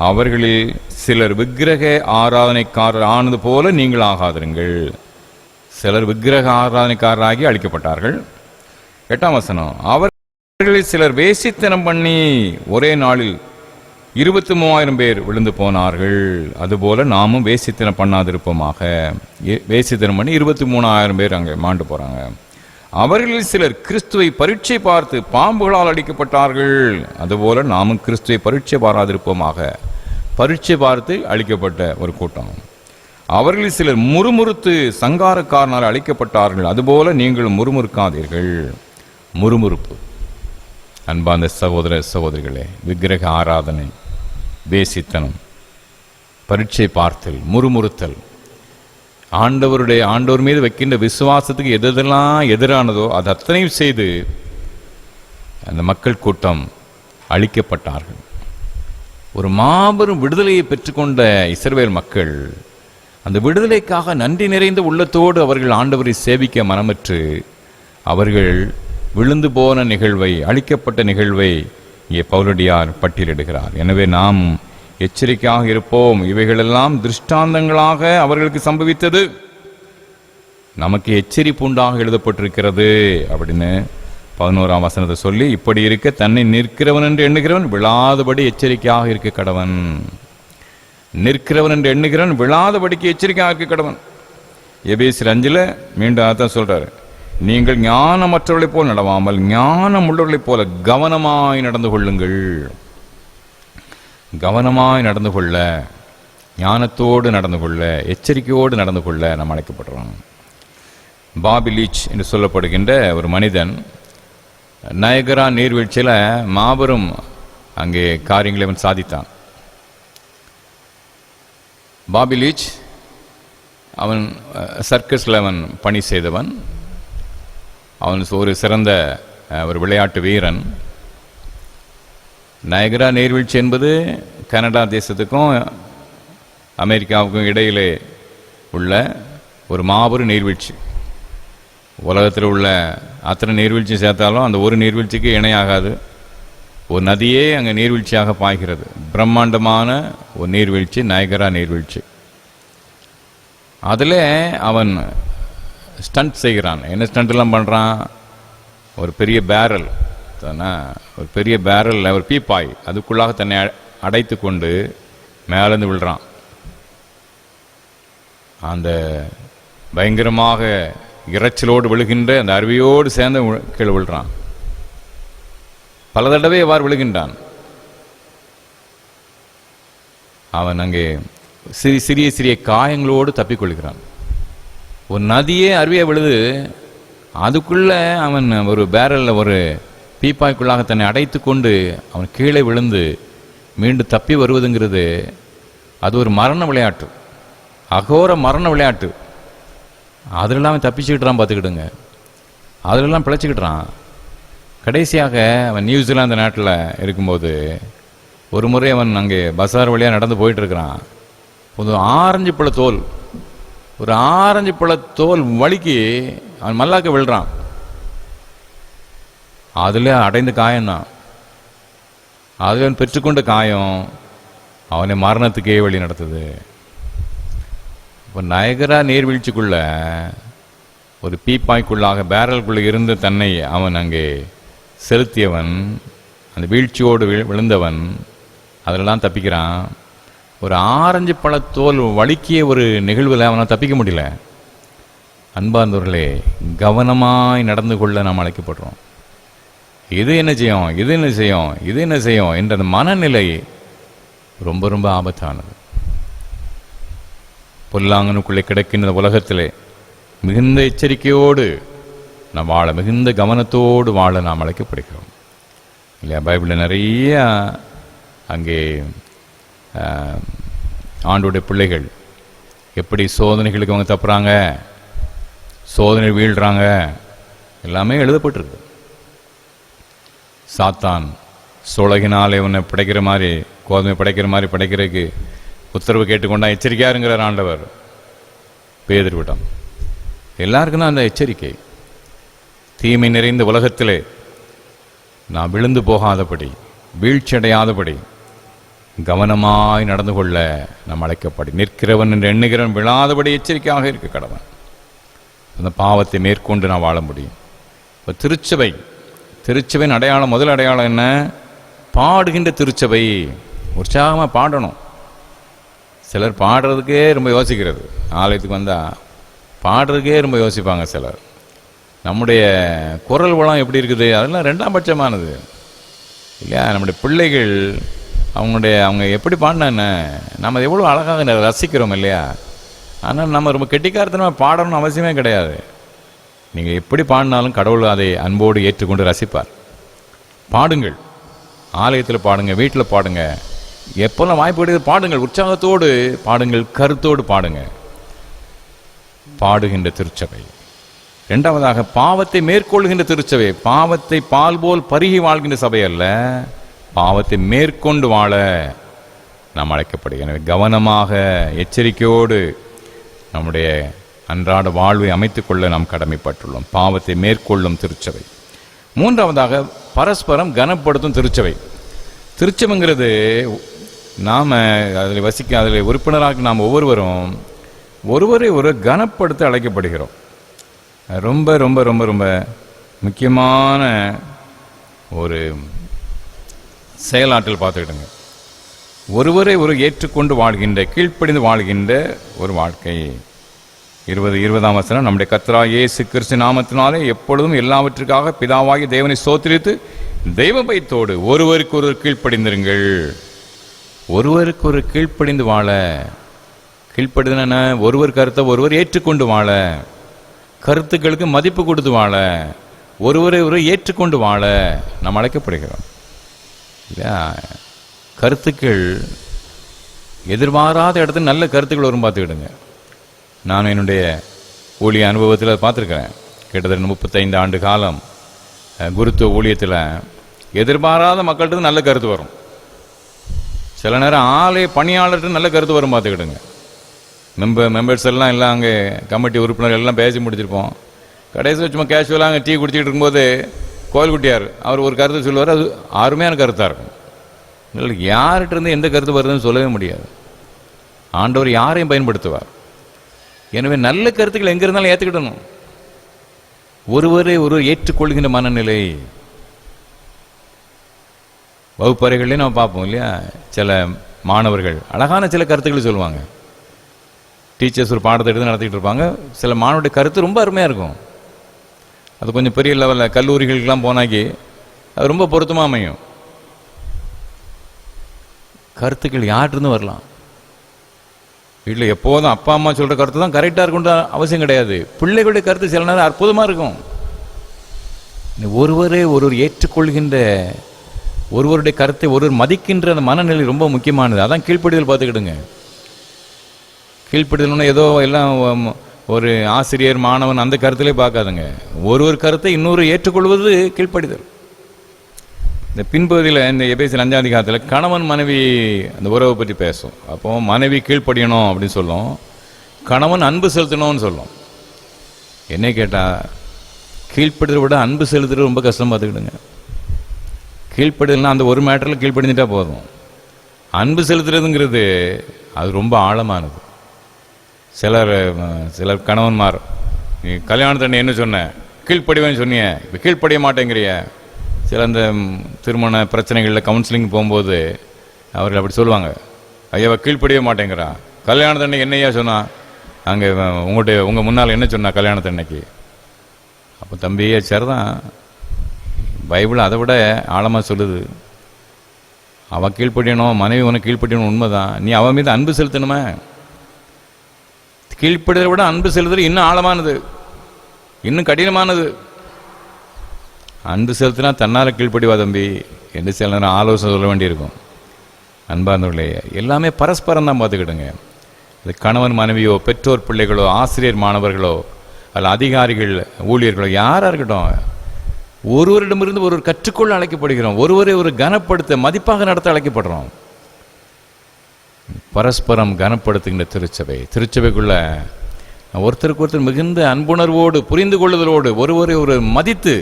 அவர்களில் சிலர் விக்கிரக ஆராதனைக்காரர் ஆனது போல நீங்கள் ஆகாதிருங்கள். சிலர் விக்கிரக ஆராதனைக்காரராகி அழிக்கப்பட்டார்கள். 8ஆம் வசனம், அவர்களில் சிலர் வேசித்தனம் பண்ணி ஒரே நாளில் 23,000 பேர் விழுந்து போனார்கள். அதுபோல நாமும் வேசித்தனம் பண்ணாதிருப்போமாக. வேசித்தனம் பண்ணி 23,000 பேர் அங்கே மாண்டு போறாங்க. அவர்களில் சிலர் கிறிஸ்துவை பரீட்சை பார்த்து பாம்புகளால் அடிக்கப்பட்டார்கள். அதுபோல நாமும் கிறிஸ்துவை பரீட்சை பாராதிருப்போமாக. பரீட்சை பார்த்து அழிக்கப்பட்ட ஒரு கூட்டம். அவர்களில் சிலர் முறுமுறுத்து சங்காரக்காரனால் அழிக்கப்பட்டார்கள். அதுபோல நீங்கள் முறுமுறுக்காதீர்கள். முறுமுறுப்பு, அன்பார்ந்த சகோதர சகோதரிகளே, விக்கிரக ஆராதனை, வேசித்தனம், பரீட்சை பார்த்தல், முறுமுறுத்தல், ஆண்டவர் மீது வைக்கின்ற விசுவாசத்துக்கு எதெல்லாம் எதிரானதோ அது அத்தனையும் செய்து அந்த மக்கள் கூட்டம் அழிக்கப்பட்டார்கள். ஒரு மாபெரும் விடுதலையை பெற்றுக்கொண்ட இஸ்ரவேல் மக்கள் அந்த விடுதலைக்காக நன்றி நிறைந்த உள்ளத்தோடு அவர்கள் ஆண்டவரை சேவிக்க மனமற்று அவர்கள் விழுந்து போன நிகழ்வை, அழிக்கப்பட்ட நிகழ்வை இங்கே பவுலடியார் பட்டியலிடுகிறார். எனவே நாம் எச்சரிக்கையாக இருப்போம். இவைகளெல்லாம் திருஷ்டாந்தங்களாக அவர்களுக்கு சம்பவித்தது, நமக்கு எச்சரிப்பு உண்டாக எழுதப்பட்டிருக்கிறது அப்படின்னு 11ஆம் வசனத்தை சொல்லி, இப்படி இருக்க தன்னை நிற்கிறவன் என்று எண்ணுகிறவன் விழாதபடி எச்சரிக்கையாக இருக்க கடவன். நிற்கிறவன் என்று எண்ணுகிறவன் விழாதபடிக்கு எச்சரிக்கையாக இருக்க கடவன். எபேசியர் 5 மீண்டும் அதான் சொல்றாரு, நீங்கள் ஞானமற்றவர்களைப் போல் நடவாமல் ஞானம் உள்ளவர்களைப் போல கவனமாய் நடந்து கொள்ளுங்கள். கவனமாய் நடந்து கொள்ள, ஞானத்தோடு நடந்து கொள்ள, எச்சரிக்கையோடு நடந்து கொள்ள நாம் அழைக்கப்படுறோம். பாபி லீச் என்று சொல்லப்படுகின்ற ஒரு மனிதன் நயகரா நீர்வீழ்ச்சியில் மாபெரும் அங்கே காரியங்களை அவன் சாதித்தான். பாபி லீச் அவன் சர்க்கஸில் அவன் பணி செய்தவன். அவன் ஒரு சிறந்த ஒரு விளையாட்டு வீரன். நயகரா நீர்வீழ்ச்சி என்பது கனடா தேசத்துக்கும் அமெரிக்காவுக்கும் இடையிலே உள்ள ஒரு மாபெரும் நீர்வீழ்ச்சி. உலகத்தில் உள்ள அத்தனை நீர்வீழ்ச்சி சேர்த்தாலும் அந்த ஒரு நீர்வீழ்ச்சிக்கு இணையாகாது. ஒரு நதியே அங்கே நீர்வீழ்ச்சியாக பாய்கிறது. பிரம்மாண்டமான ஒரு நீர்வீழ்ச்சி நயகரா நீர்வீழ்ச்சி. அதில் அவன் ஸ்டண்ட் செய்கிறான். என்ன ஸ்டண்ட்லாம் பண்ணுறான்? ஒரு பெரிய பேரல், ஒரு பெரிய பேரல், ஒரு பீப்பாய், அதுக்குள்ளாக தன்னை அடைத்து கொண்டு மேலேருந்து விழுறான். அந்த பயங்கரமாக இறைச்சலோடு விழுகின்ற அந்த அருவியோடு சேர்ந்து கீழே விழுறான். பல தடவை எவ்வாறு விழுகின்றான். அவன் அங்கே சிறிய சிறிய காயங்களோடு தப்பிக்கொள்கிறான். ஒரு நதியே அருவியை விழுது, அதுக்குள்ள அவன் ஒரு பேரலில் ஒரு பீப்பாய்க்குள்ளாக தன்னை அடைத்து கொண்டு அவன் கீழே விழுந்து மீண்டும் தப்பி வருவதுங்கிறது அது ஒரு மரண விளையாட்டு, அகோர மரண விளையாட்டு. அதிலெல்லாம் அவன் தப்பிச்சுக்கிட்டுறான், பார்த்துக்கிடுங்க. அதிலெல்லாம் பிழைச்சிக்கிட்டுறான். கடைசியாக அவன் நியூசிலாந்து நாட்டில் இருக்கும்போது ஒரு முறை அவன் அங்கே பசார் வழியாக நடந்து போயிட்டுருக்கிறான். ஒரு ஆரஞ்சு பழத்தோல், ஒரு ஆரஞ்சு பழத்தோல் வலிக்கு அவன் மல்லாக்க விழுறான். அதில் அடைந்த காயம்தான். அதில் அவன் பெற்றுக்கொண்ட காயம் அவனை மரணத்துக்கே வழி நடத்துது. இப்போ நயகரா நீர்வீழ்ச்சிக்குள்ள ஒரு பீப்பாய்க்குள்ளாக பேரலுக்குள்ளே இருந்து தன்னை அவன் அங்கே செலுத்தியவன், அந்த வீழ்ச்சியோடு விழுந்தவன், அதிலெல்லாம் தப்பிக்கிறான். ஒரு ஆரஞ்சு பழத்தோல் வலிக்கிய ஒரு நிகழ்வில் அவனால் தப்பிக்க முடியல. அன்பார்ந்தவர்களே, கவனமாய் நடந்து கொள்ள நாம் அழைக்கப்படுறோம். இது என்ன செய்யும், இது என்ன செய்யும், இது என்ன செய்யும் என்ற அந்த மனநிலை ரொம்ப ரொம்ப ஆபத்தானது. பொல்லாங்கனுக்குள்ளே கிடக்கின்ற உலகத்திலே மிகுந்த எச்சரிக்கையோடு நாம் வாழ, மிகுந்த கவனத்தோடு வாழ நாம் அழைக்கப்படுகிறோம் இல்லையா? பைபிளில் நிறைய அங்கே ஆண்டோடைய பிள்ளைகள் எப்படி சோதனைகளுக்கு அவங்க தப்புறாங்க, சோதனை வீழ்றாங்க, எல்லாமே எழுதப்பட்டிருக்கு. சாத்தான் சோழகினாலே உன்னை படைக்கிற மாதிரி, கோதுமை படைக்கிற மாதிரி படைக்கிறதுக்கு உத்தரவு கேட்டுக்கொண்டா எச்சரிக்கையாக இருக்கிறார் ஆண்டவர். பேதுருவிடம் எல்லாருக்கும் தான் அந்த எச்சரிக்கை. தீமை நிறைந்த உலகத்திலே நான் விழுந்து போகாதபடி, வீழ்ச்சியடையாதபடி கவனமாய் நடந்து கொள்ள நாம் அழைக்கப்படி, நிற்கிறவன் என்று எண்ணுகிறவன் விழாதபடி எச்சரிக்கையாக இருக்க கடவன். அந்த பாவத்தை மேற்கொண்டு நான் வாழ முடியும். இப்போ திருச்சபையின் அடையாளம், முதல் அடையாளம் என்ன? பாடுகின்ற திருச்சபை. உற்சாகமாக பாடணும். சிலர் பாடுறதுக்கே ரொம்ப யோசிக்கிறது. ஆலயத்துக்கு வந்தால் பாடுறதுக்கே ரொம்ப யோசிப்பாங்க சிலர். நம்முடைய குரல் வளம் எப்படி இருக்குது அதெல்லாம் ரெண்டாம் பட்சமானது இல்லையா? நம்முடைய பிள்ளைகள் அவங்க எப்படி பாடினா என்ன, நம்ம எவ்வளோ அழகாக ரசிக்கிறோம் இல்லையா? ஆனால் நம்ம ரொம்ப கெட்டிக்காரத்தனமாக பாடணும்னு அவசியமே கிடையாது. நீங்கள் எப்படி பாடினாலும் கடவுள் அதை அன்போடு ஏற்றுக்கொண்டு ரசிப்பார். பாடுங்கள், ஆலயத்தில் பாடுங்க, வீட்டில் பாடுங்க, எப்போல்லாம் வாய்ப்பு கிடையாது பாடுங்கள், உற்சாகத்தோடு பாடுங்கள், கருத்தோடு பாடுங்க. பாடுகின்ற திருச்சபை. இரண்டாவதாக பாவத்தை மேற்கொள்கின்ற திருச்சபை. பாவத்தை பால் போல் பருகி வாழ்கின்ற சபை அல்ல, பாவத்தை மேற்கொண்டு வாழ நாம் அழைக்கப்படுகிறோம். எனவே கவனமாக எச்சரிக்கையோடு நம்முடைய அன்றாட வாழ்வை அமைத்துக் கொள்ள நாம் கடமைப்பட்டுள்ளோம். பாவத்தை மேற்கொள்ளும் திருச்சபை. மூன்றாவதாக பரஸ்பரம் கனப்படுத்தும் திருச்சபை. திருச்சபைங்கிறது நாம் அதில் உறுப்பினராக நாம் ஒவ்வொருவரும் ஒருவரை ஒரு கனப்படுத்த அழைக்கப்படுகிறோம். ரொம்ப ரொம்ப ரொம்ப ரொம்ப முக்கியமான ஒரு செயலாற்றல் பார்த்துக்கிட்டுங்க. ஒருவரை ஒரு ஏற்றுக்கொண்டு வாழ்கின்ற, கீழ்ப்படிந்து வாழ்கின்ற ஒரு வாழ்க்கை. 20ஆம் வசனம், நம்முடைய கர்த்தராகிய இயேசு கிறிஸ்து நாமத்தினாலே எப்பொழுதும் எல்லாவற்றுக்காக பிதாவாகிய தேவனை ஸ்தோத்திரித்து தெய்வ பயத்தோடு ஒருவருக்கு ஒரு கீழ்ப்படிந்திருங்கள். ஒருவருக்கு ஒரு கீழ்ப்படிந்து வாழ. கீழ்ப்படிதுன ஒருவர் கருத்தை ஒருவர் ஏற்றுக்கொண்டு வாழ, கருத்துக்களுக்கு மதிப்பு கொடுத்து வாழ, ஒருவரை ஒரு ஏற்றுக்கொண்டு வாழ நாம் அழைக்கப்படுகிறோம் இல்லையா? கருத்துக்கள் எதிர்பாராத இடத்துல நல்ல கருத்துக்கள் வரும் பார்த்துக்கிடுங்க. நான் என்னுடைய ஊழிய அனுபவத்தில் பார்த்துருக்கிறேன். கிட்டத்தட்ட 35 ஆண்டு காலம் குருத்துவ ஊழியத்தில் எதிர்பாராத மக்கள்கிட்ட நல்ல கருத்து வரும். சில நேரம் ஆலய பணியாளர்கிட்ட நல்ல கருத்து வரும் பார்த்துக்கிடுங்க. மெம்பர்ஸ் எல்லாம் அங்கே கமிட்டி உறுப்பினர் எல்லாம் பேசி முடிச்சிருப்போம். கடைசியில் சும்மா கேஷுவலாக அங்கே டீ குடிச்சிக்கிட்டு இருக்கும்போது கோயில்குட்டியார் அவர் ஒரு கருத்து சொல்லுவார். அது அருமையான கருத்தாக இருக்கும். உங்களுக்கு யார்கிட்ட இருந்து எந்த கருத்து வருதுன்னு சொல்லவே முடியாது. ஆண்டவர் யாரையும் பயன்படுத்துவார். எனவே நல்ல கருத்துக்கள் எங்கே இருந்தாலும் ஏற்றுக்கிடணும். ஒருவரை ஒருவர் ஏற்றுக்கொள்கின்ற மனநிலை. வகுப்பறைகளே நம்ம பார்ப்போம் இல்லையா? சில மாணவர்கள் அழகான சில கருத்துக்களை சொல்லுவாங்க. டீச்சர்ஸ் ஒரு பாடத்தை எடுத்து நடத்திக்கிட்டு இருப்பாங்க. சில மாணவருடைய கருத்து ரொம்ப அருமையாக இருக்கும். அது கொஞ்சம் பெரிய லெவலில் கல்லூரிகளுக்கெல்லாம் போனாக்கி அது ரொம்ப பொருத்தமாக அமையும். கருத்துக்கள் யார்கிட்டருந்து வரலாம்? வீட்டில் எப்போதும் அப்பா அம்மா சொல்கிற கருத்து தான் கரெக்டாக இருக்குன்ற அவசியம் கிடையாது. பிள்ளைகளுடைய கருத்து சில நேரம் அற்புதமாக இருக்கும். ஒருவரே ஒருவர் ஏற்றுக்கொள்கின்ற, ஒருவருடைய கருத்தை ஒருவர் மதிக்கின்ற அந்த மனநிலை ரொம்ப முக்கியமானது. அதான் கீழ்ப்படிதல் பார்த்துக்கிடுங்க. கீழ்ப்படிதல்னா ஏதோ எல்லாம் ஒரு ஆசிரியர் மாணவன் அந்த கருத்திலே பார்க்காதுங்க. ஒருவர் கருத்தை இன்னொரு ஏற்றுக்கொள்வது கீழ்ப்படிதல். இந்த பின்பகுதியில் இந்த எபேசியர் 5ஆம் அதிகாரத்தில் கணவன் மனைவி அந்த உறவை பற்றி பேசும். அப்போ மனைவி கீழ்ப்படியணும் அப்படின்னு சொல்லும், கணவன் அன்பு செலுத்தணும்னு சொல்லும். என்ன கேட்டால் கீழ்ப்படுதலை விட அன்பு செலுத்துறது ரொம்ப கஷ்டம் பார்த்துக்கிடுங்க. கீழ்ப்படுதல்னா அந்த ஒரு மேட்டரில் கீழ்ப்படிஞ்சிட்டா போதும். அன்பு செலுத்துறதுங்கிறது அது ரொம்ப ஆழமானது. சிலர் கணவன்மார், நீ கல்யாணத்தண்ணி என்ன சொன்ன, கீழ்ப்படிவேன்னு சொன்னிய, இப்போ கீழ்ப்படிய மாட்டேங்கிறிய. சில அந்த திருமண பிரச்சனைகளில் கவுன்சிலிங் போகும்போது அவர்கள் அப்படி சொல்லுவாங்க, ஐயாவை கீழ்ப்படிய மாட்டேங்கிறா. கல்யாணத்தன்னைக்கு என்னையா சொன்னா, அங்கே உங்கள் முன்னால் என்ன சொன்னா கல்யாணத்தன்னைக்கு? அப்போ தம்பியே சரிதான், பைபிள் அதை விட ஆழமாக சொல்லுது. அவள் கீழ்ப்படியணும், மனைவி உனக்கு கீழ்ப்படியணும், உண்மைதான். நீ அவன் மீது அன்பு செலுத்தணுமே. கீழ்ப்படுதலை விட அன்பு செலுத்துறது இன்னும் ஆழமானது, இன்னும் கடினமானது. அன்பு செலுத்தினா தன்னால் கீழ்ப்படிவா தம்பி என்று சில நேரம் ஆலோசனை சொல்ல வேண்டியிருக்கும். அன்பார்ந்தவர்களே, எல்லாமே பரஸ்பரம் தான் பார்த்துக்கிடுங்க. இது கணவன் மனைவியோ, பெற்றோர் பிள்ளைகளோ, ஆசிரியர் மாணவர்களோ, அல்ல அதிகாரிகள் ஊழியர்களோ, யாராக இருக்கட்டும், ஒருவரிடமிருந்து ஒருவர் கற்றுக்கொள்ள அழைக்கப்படுகிறோம். ஒருவரை ஒரு கனப்படுத்த, மதிப்பாக நடத்த அழைக்கப்படுறோம். பரஸ்பரம் கனப்படுத்துகின்ற திருச்சபை. திருச்சபைக்குள்ள ஒருத்தருக்கு ஒருத்தர் மிகுந்த அன்புணர்வோடு, புரிந்து கொள்ளுதலோடு, ஒருவரை ஒரு மதித்து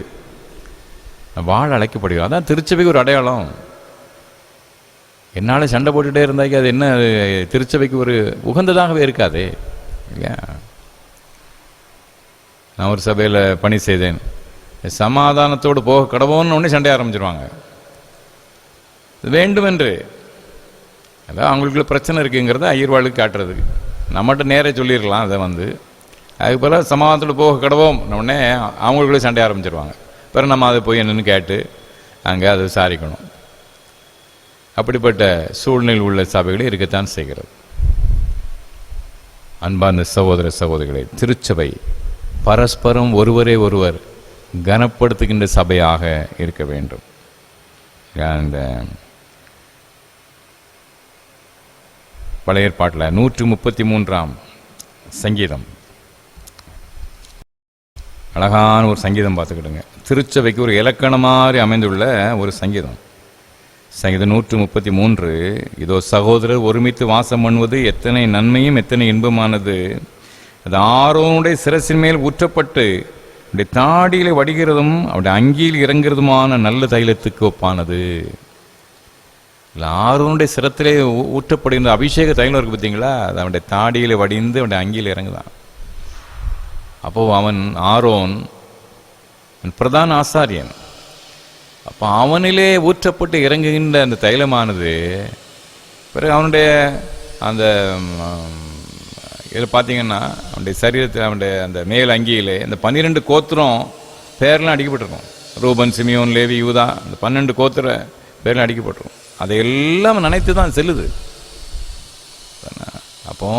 வாழ அழைக்கப்படுகிறோம். அதான் திருச்சபைக்கு ஒரு அடையாளம். என்னால் சண்டை போட்டுகிட்டே இருந்தாக்கி அது என்ன, திருச்சபைக்கு ஒரு உகந்ததாகவே இருக்காது இல்லையா? நான் ஒரு சபையில் பணி செய்தேன். சமாதானத்தோடு போக கடவோன்னு ஒன்று சண்டை ஆரம்பிச்சிருவாங்க. வேண்டுமென்று அதான் அவங்களுக்குள்ள பிரச்சனை இருக்குங்கிறத ஐயர்வாளுக்கு காட்டுறதுக்கு. நம்மகிட்ட நேரே சொல்லிடலாம். அதை அதுக்கு பிறகு சமாதானத்தோடு போக கடவோம் உடனே அவங்களுக்குள்ளே சண்டை ஆரம்பிச்சிருவாங்க. பிறகு நம்ம அதை போய் என்னென்னு கேட்டு அங்கே அதை விசாரிக்கணும். அப்படிப்பட்ட சூழ்நிலை உள்ள சபைகளே இருக்கத்தான் செய்கிறது. அன்பார்ந்த சகோதர சகோதரிகளே, திருச்சபை பரஸ்பரம் ஒருவரே ஒருவர் கனப்படுத்துகின்ற சபையாக இருக்க வேண்டும். அந்த பழைய ஏற்பாட்டில் 133ஆம் சங்கீதம், அழகான ஒரு சங்கீதம் பார்த்துக்கிடுங்க. திருச்சபைக்கு ஒரு இலக்கண மாதிரி அமைந்துள்ள ஒரு சங்கீதம். சங்கீதம் 133. இதோ சகோதரர் ஒருமித்து வாசம் பண்ணுவது எத்தனை நன்மையும் எத்தனை இன்பமானது. அது ஆரோனுடைய சிரசின் மேல் ஊற்றப்பட்டு அவருடைய தாடியில வடிகிறதும் அவருடைய அங்கியில் இறங்குறதுமான நல்ல தைலத்துக்கு ஒப்பானது. ஆரோனுடைய சிரத்திலே ஊற்றப்படுகின்ற அபிஷேக தைலம் இருக்கு பார்த்தீங்களா, அது அவனுடைய தாடியில வடிந்து அவனுடைய அங்கியில் இறங்குதான். அப்போ அவன் ஆரோன் பிரதான ஆசாரியன். அப்போ அவனிலே ஊற்றப்பட்டு இறங்குகின்ற அந்த தைலமானது பிறகு அவனுடைய அந்த இதில் பார்த்தீங்கன்னா அவனுடைய சரீரத்தில், அவனுடைய அந்த மேல் அங்கியிலே இந்த 12 கோத்திரம் பேர்லாம் அடிக்கப்பட்டிருக்கும். ரூபன், சிமியோன், லேவி, யூதா, அந்த 12 கோத்திர பேர்லாம் அடிக்கப்பட்டிருக்கும். அதையெல்லாம் நினைத்து தான் செல்லுது. அப்போ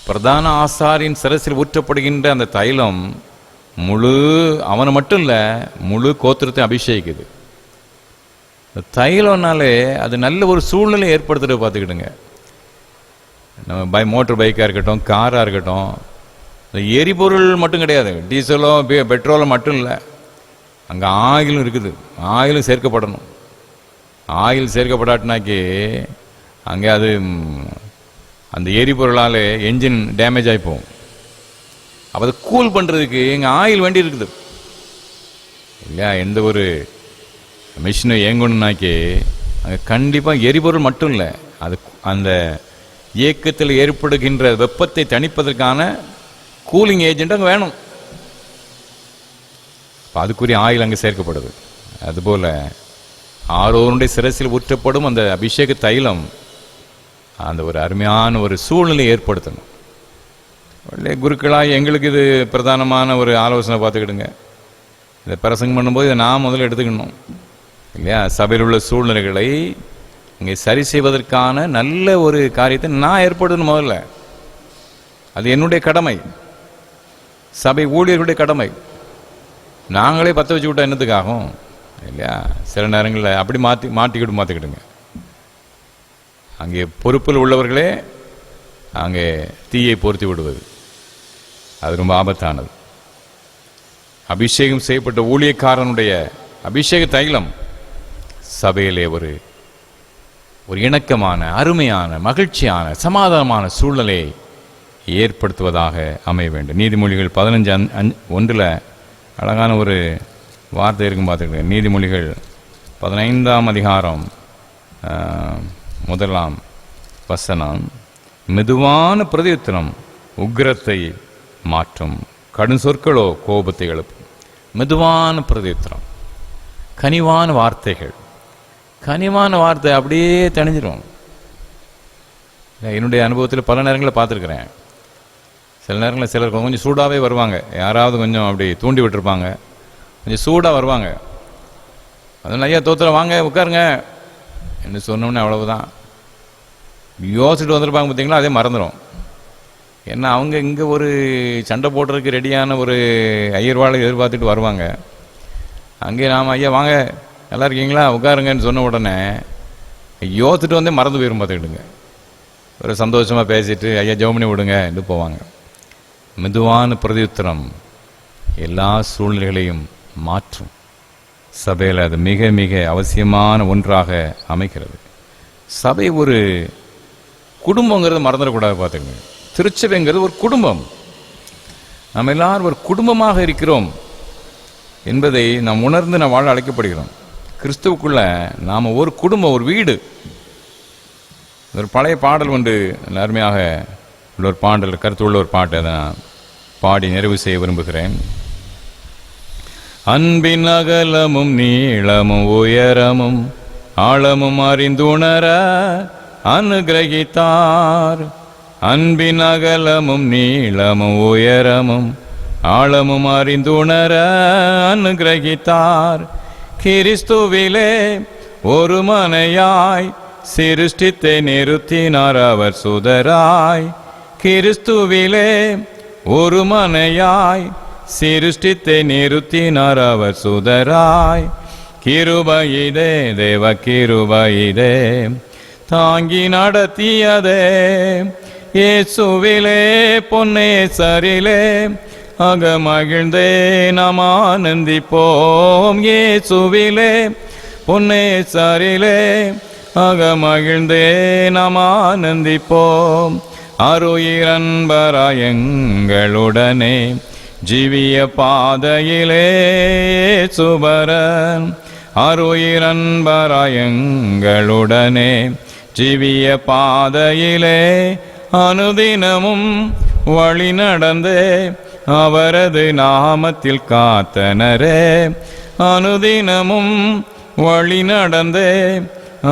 பிரதான ஆசாரியின் சிரசில் ஊற்றப்படுகின்ற அந்த தைலம் முழு அவனை மட்டும் இல்லை, முழு கோத்திரத்தை அபிஷேகிக்குது. தைலம்னாலே அது நல்ல ஒரு சூழ்நிலை ஏற்படுத்துகிற பார்த்துக்கிடுங்க. நம்ம மோட்டர் பைக்காக இருக்கட்டும், காராக இருக்கட்டும், எரிபொருள் மட்டும் கிடையாது, டீசலோ பெட்ரோலோ மட்டும் இல்லை, அங்கே ஆயிலும் இருக்குது. ஆயிலும் சேர்க்கப்படணும். ஆயில் சேர்க்கப்படாட்டினாக்கி அங்கே அது அந்த எரிபொருளால் என்ஜின் டேமேஜ் ஆகி போகும். அப்போ அதை கூல் பண்ணுறதுக்கு இங்கே ஆயில் வேண்டி இருக்குது இல்லையா? எந்த ஒரு மிஷினை இயங்கணுன்னாக்கி அங்கே கண்டிப்பாக எரிபொருள் மட்டும் இல்லை, அது அந்த இயக்கத்தில் ஏற்படுகின்ற வெப்பத்தை தணிப்பதற்கான கூலிங் ஏஜென்ட் அங்கே வேணும். அதுக்குரிய ஆயில் அங்கே சேர்க்கப்படுது. அதுபோல் ஆரோனுடைய சிரசில் ஊற்றப்படும் அந்த அபிஷேக தைலம் அந்த ஒரு அருமையான ஒரு சூழ்நிலை ஏற்படுத்தணும். குருக்களாக எங்களுக்கு இது பிரதானமான ஒரு ஆலோசனை பார்த்துக்கிடுங்க. இதை பிரசங்கம் பண்ணும்போது இதை நான் முதல்ல எடுத்துக்கணும் இல்லையா? சபையில் உள்ள சூழ்நிலைகளை இங்கே சரி செய்வதற்கான நல்ல ஒரு காரியத்தை நான் ஏற்படுத்தணும் முதல்ல. அது என்னுடைய கடமை, சபை ஊழியர்களுடைய கடமை. நாங்களே பற்ற வச்சு விட்டா என்னத்துக்காகும் இல்லையா? சில நேரங்களில் அப்படி மாற்றிக்கிடுங்க. அங்கே பொறுப்பில் உள்ளவர்களே அங்கே தீயை பொருத்தி விடுவது அது ரொம்ப ஆபத்தானது. அபிஷேகம் செய்யப்பட்ட ஊழியக்காரனுடைய அபிஷேக தைலம் சபையிலே ஒரு இணக்கமான, அருமையான, மகிழ்ச்சியான, சமாதானமான சூழ்நிலையை ஏற்படுத்துவதாக அமைய வேண்டும். நீதிமொழிகள் 15:1 அழகான ஒரு வார்த்தை இருக்கும் பார்த்துக்கிட்டேன். நீதிமொழிகள் 15ஆம் அதிகாரம் 1ஆம் வசனம், மெதுவான பிரதியுத்தரம் உக்கிரத்தை மாற்றும், கடும் சொற்களோ கோபத்தை எழுப்பும். மெதுவான பிரதியுத்தரம், கனிவான வார்த்தைகள். கனிவான வார்த்தை அப்படியே தணிஞ்சிடும். என்னுடைய அனுபவத்தில் பல நேரங்களில் பார்த்துருக்குறேன். சில நேரங்களில் சிலர் கொஞ்சம் சூடாகவே வருவாங்க. யாராவது கொஞ்சம் அப்படி தூண்டி விட்டுருப்பாங்க, கொஞ்சம் சூடாக வருவாங்க. அதனால் ஐயா தோத்திரம் வாங்க உட்காருங்க என்று சொன்னோன்னே அவ்வளவுதான். யோசிச்சுட்டு வந்திருப்பாங்க பார்த்தீங்களா, அதே மறந்துடும். ஏன்னா அவங்க இங்கே ஒரு சண்டை போடுறதுக்கு ரெடியான ஒரு ஐயர்வாளை எதிர்பார்த்துட்டு வருவாங்க. அங்கே நாம் ஐயா வாங்க நல்லா இருக்கீங்களா உட்காருங்கன்னு சொன்ன உடனே யோத்துட்டு வந்து மறந்து போயிரும் பார்த்துக்கிடுங்க. ஒரு சந்தோஷமாக பேசிட்டு ஐயா ஜெபம் விடுங்க என்று போவாங்க. மெதுவான பிரதியுத்தரம் எல்லா சூழ்நிலைகளையும் மாற்றும். சபையில் அது மிக மிக அவசியமான ஒன்றாக அமைகிறது. சபை ஒரு குடும்பங்கிறது மறந்துடக்கூடாது. பார்த்துக்கங்க, திருச்சபைங்கிறது ஒரு குடும்பம். நம்ம எல்லாரும் ஒரு குடும்பமாக இருக்கிறோம் என்பதை நாம் உணர்ந்து நாம் வாழ அழைக்கப்படுகிறோம். கிறிஸ்துவுக்குள்ள நாம் ஒரு குடும்பம், ஒரு வீடு. ஒரு பழைய பாடல் ஒன்று அருமையாக உள்ள ஒரு பாடல், கருத்துள்ள ஒரு பாட்டு, அதை நான் பாடி நிறைவு செய்ய விரும்புகிறேன். அன்பின் அகலமும் நீளமும் உயரமும் ஆழமும் அறிந்துணர அனுகிரகித்தார். அன்பின் அகலமும் நீளமும் உயரமும் ஆழமும் அறிந்துணர அனுகிரகித்தார். கிறிஸ்துவிலே ஒரு மனையாய் சிருஷ்டித்தை நிறுத்தினார் அவர் சுதராய். கிறிஸ்துவிலே ஒரு மனையாய் சிருஷ்டித்தை நிறுத்தினார் அவர் சுதராய். கிருபையிதே தேவ கிருபையிதே தாங்கி நடத்தியதே. இயேசுவிலே பொன்னேசரிலே அகமகிழ்ந்தே நாம் ஆனந்திப்போம். இயேசுவிலே பொன்னேசரிலே அகமகிழ்ந்தே நாம் ஆனந்திப்போம். அருயிரன்பராயங்களுடனே ஜீவிய பாதையிலே சுபரன். அருயிரன்பராயங்களுடனே ஜீவிய பாதையிலே அனுதினமும் வழி நடந்தே அவரது நாமத்தில் காத்தனரே. அனுதினமும் வழி நடந்தே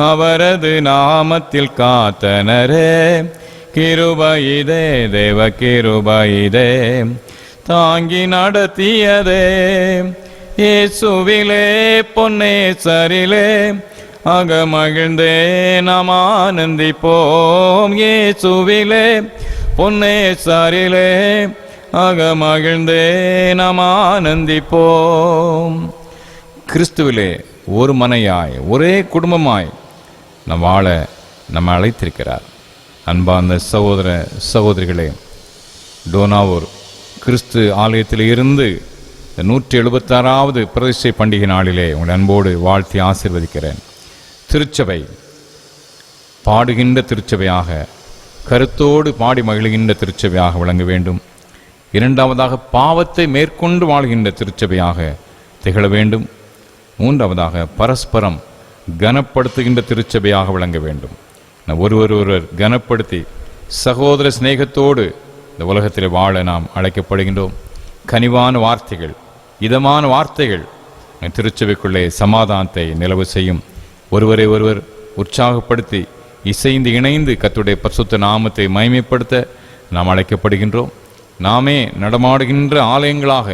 அவரது நாமத்தில் காத்தனரே. கிருபையிதே தேவ கிருபையிதே தாங்கி நடத்தியதே. இயேசுவிலே பொன்னேசரிலே அகமகிழ்ந்தே நாம் ஆனந்திப்போம். இயேசுவிலே பொன்னேசரிலே அகமகிழ்ந்தே நாம் ஆனந்திப்போம். கிறிஸ்துவிலே ஒரு மனையாய் ஒரே குடும்பமாய் நம் வாழ நம்ம அழைத்திருக்கிறார். அன்பார்ந்த சகோதர சகோதரிகளே, டோனாவூர் கிறிஸ்து ஆலயத்தில் இருந்து 176வது பிரதிஷ்டை பண்டிகை நாளிலே உங்கள் அன்போடு வாழ்த்தி ஆசீர்வதிக்கிறேன். திருச்சபை பாடுகின்ற திருச்சபையாக, கருத்தோடு பாடி மகிழ்கின்ற திருச்சபையாக விளங்க வேண்டும். இரண்டாவதாக பாவத்தை மேற்கொண்டு வாழ்கின்ற திருச்சபையாக திகழ வேண்டும். மூன்றாவதாக பரஸ்பரம் கனப்படுத்துகின்ற திருச்சபையாக விளங்க வேண்டும். ஒருவர் கனப்படுத்தி சகோதர சிநேகத்தோடு இந்த உலகத்தில் வாழ நாம் அழைக்கப்படுகின்றோம். கனிவான வார்த்தைகள், இதமான வார்த்தைகள் திருச்சபைக்குள்ளே சமாதானத்தை நிலவு செய்யும். ஒருவரை ஒருவர் உற்சாகப்படுத்தி இசைந்து இணைந்து கர்த்தருடைய பரிசுத்த நாமத்தை மகிமைப்படுத்த நாம் அழைக்கப்படுகின்றோம். நாமே நடமாடுகின்ற ஆலயங்களாக,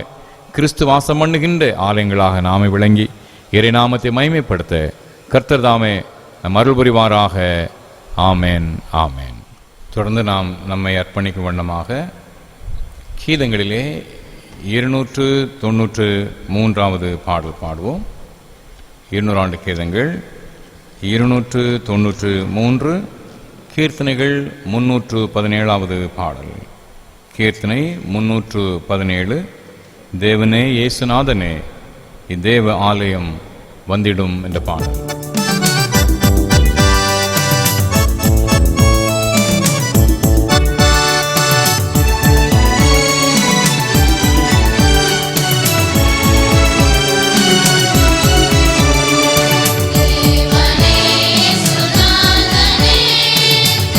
கிறிஸ்து வாசம் பண்ணுகின்ற ஆலயங்களாக நாமே விளங்கி இறை நாமத்தை மகிமைப்படுத்த கர்த்தர் தாமே நம் அருள் புரிவாராக. ஆமேன், ஆமேன். தொடர்ந்து நாம் நம்மை அர்ப்பணிக்கும் வண்ணமாக கீதங்களிலே 293வது பாடல் பாடுவோம். 200 ஆண்டு கீதங்கள் 293, கீர்த்தனைகள் 317வது பாடல். கீர்த்தனை 317. தேவனே இயேசுநாதனே இத்தேவ ஆலயம் வந்திடும் என்ற பாடல்.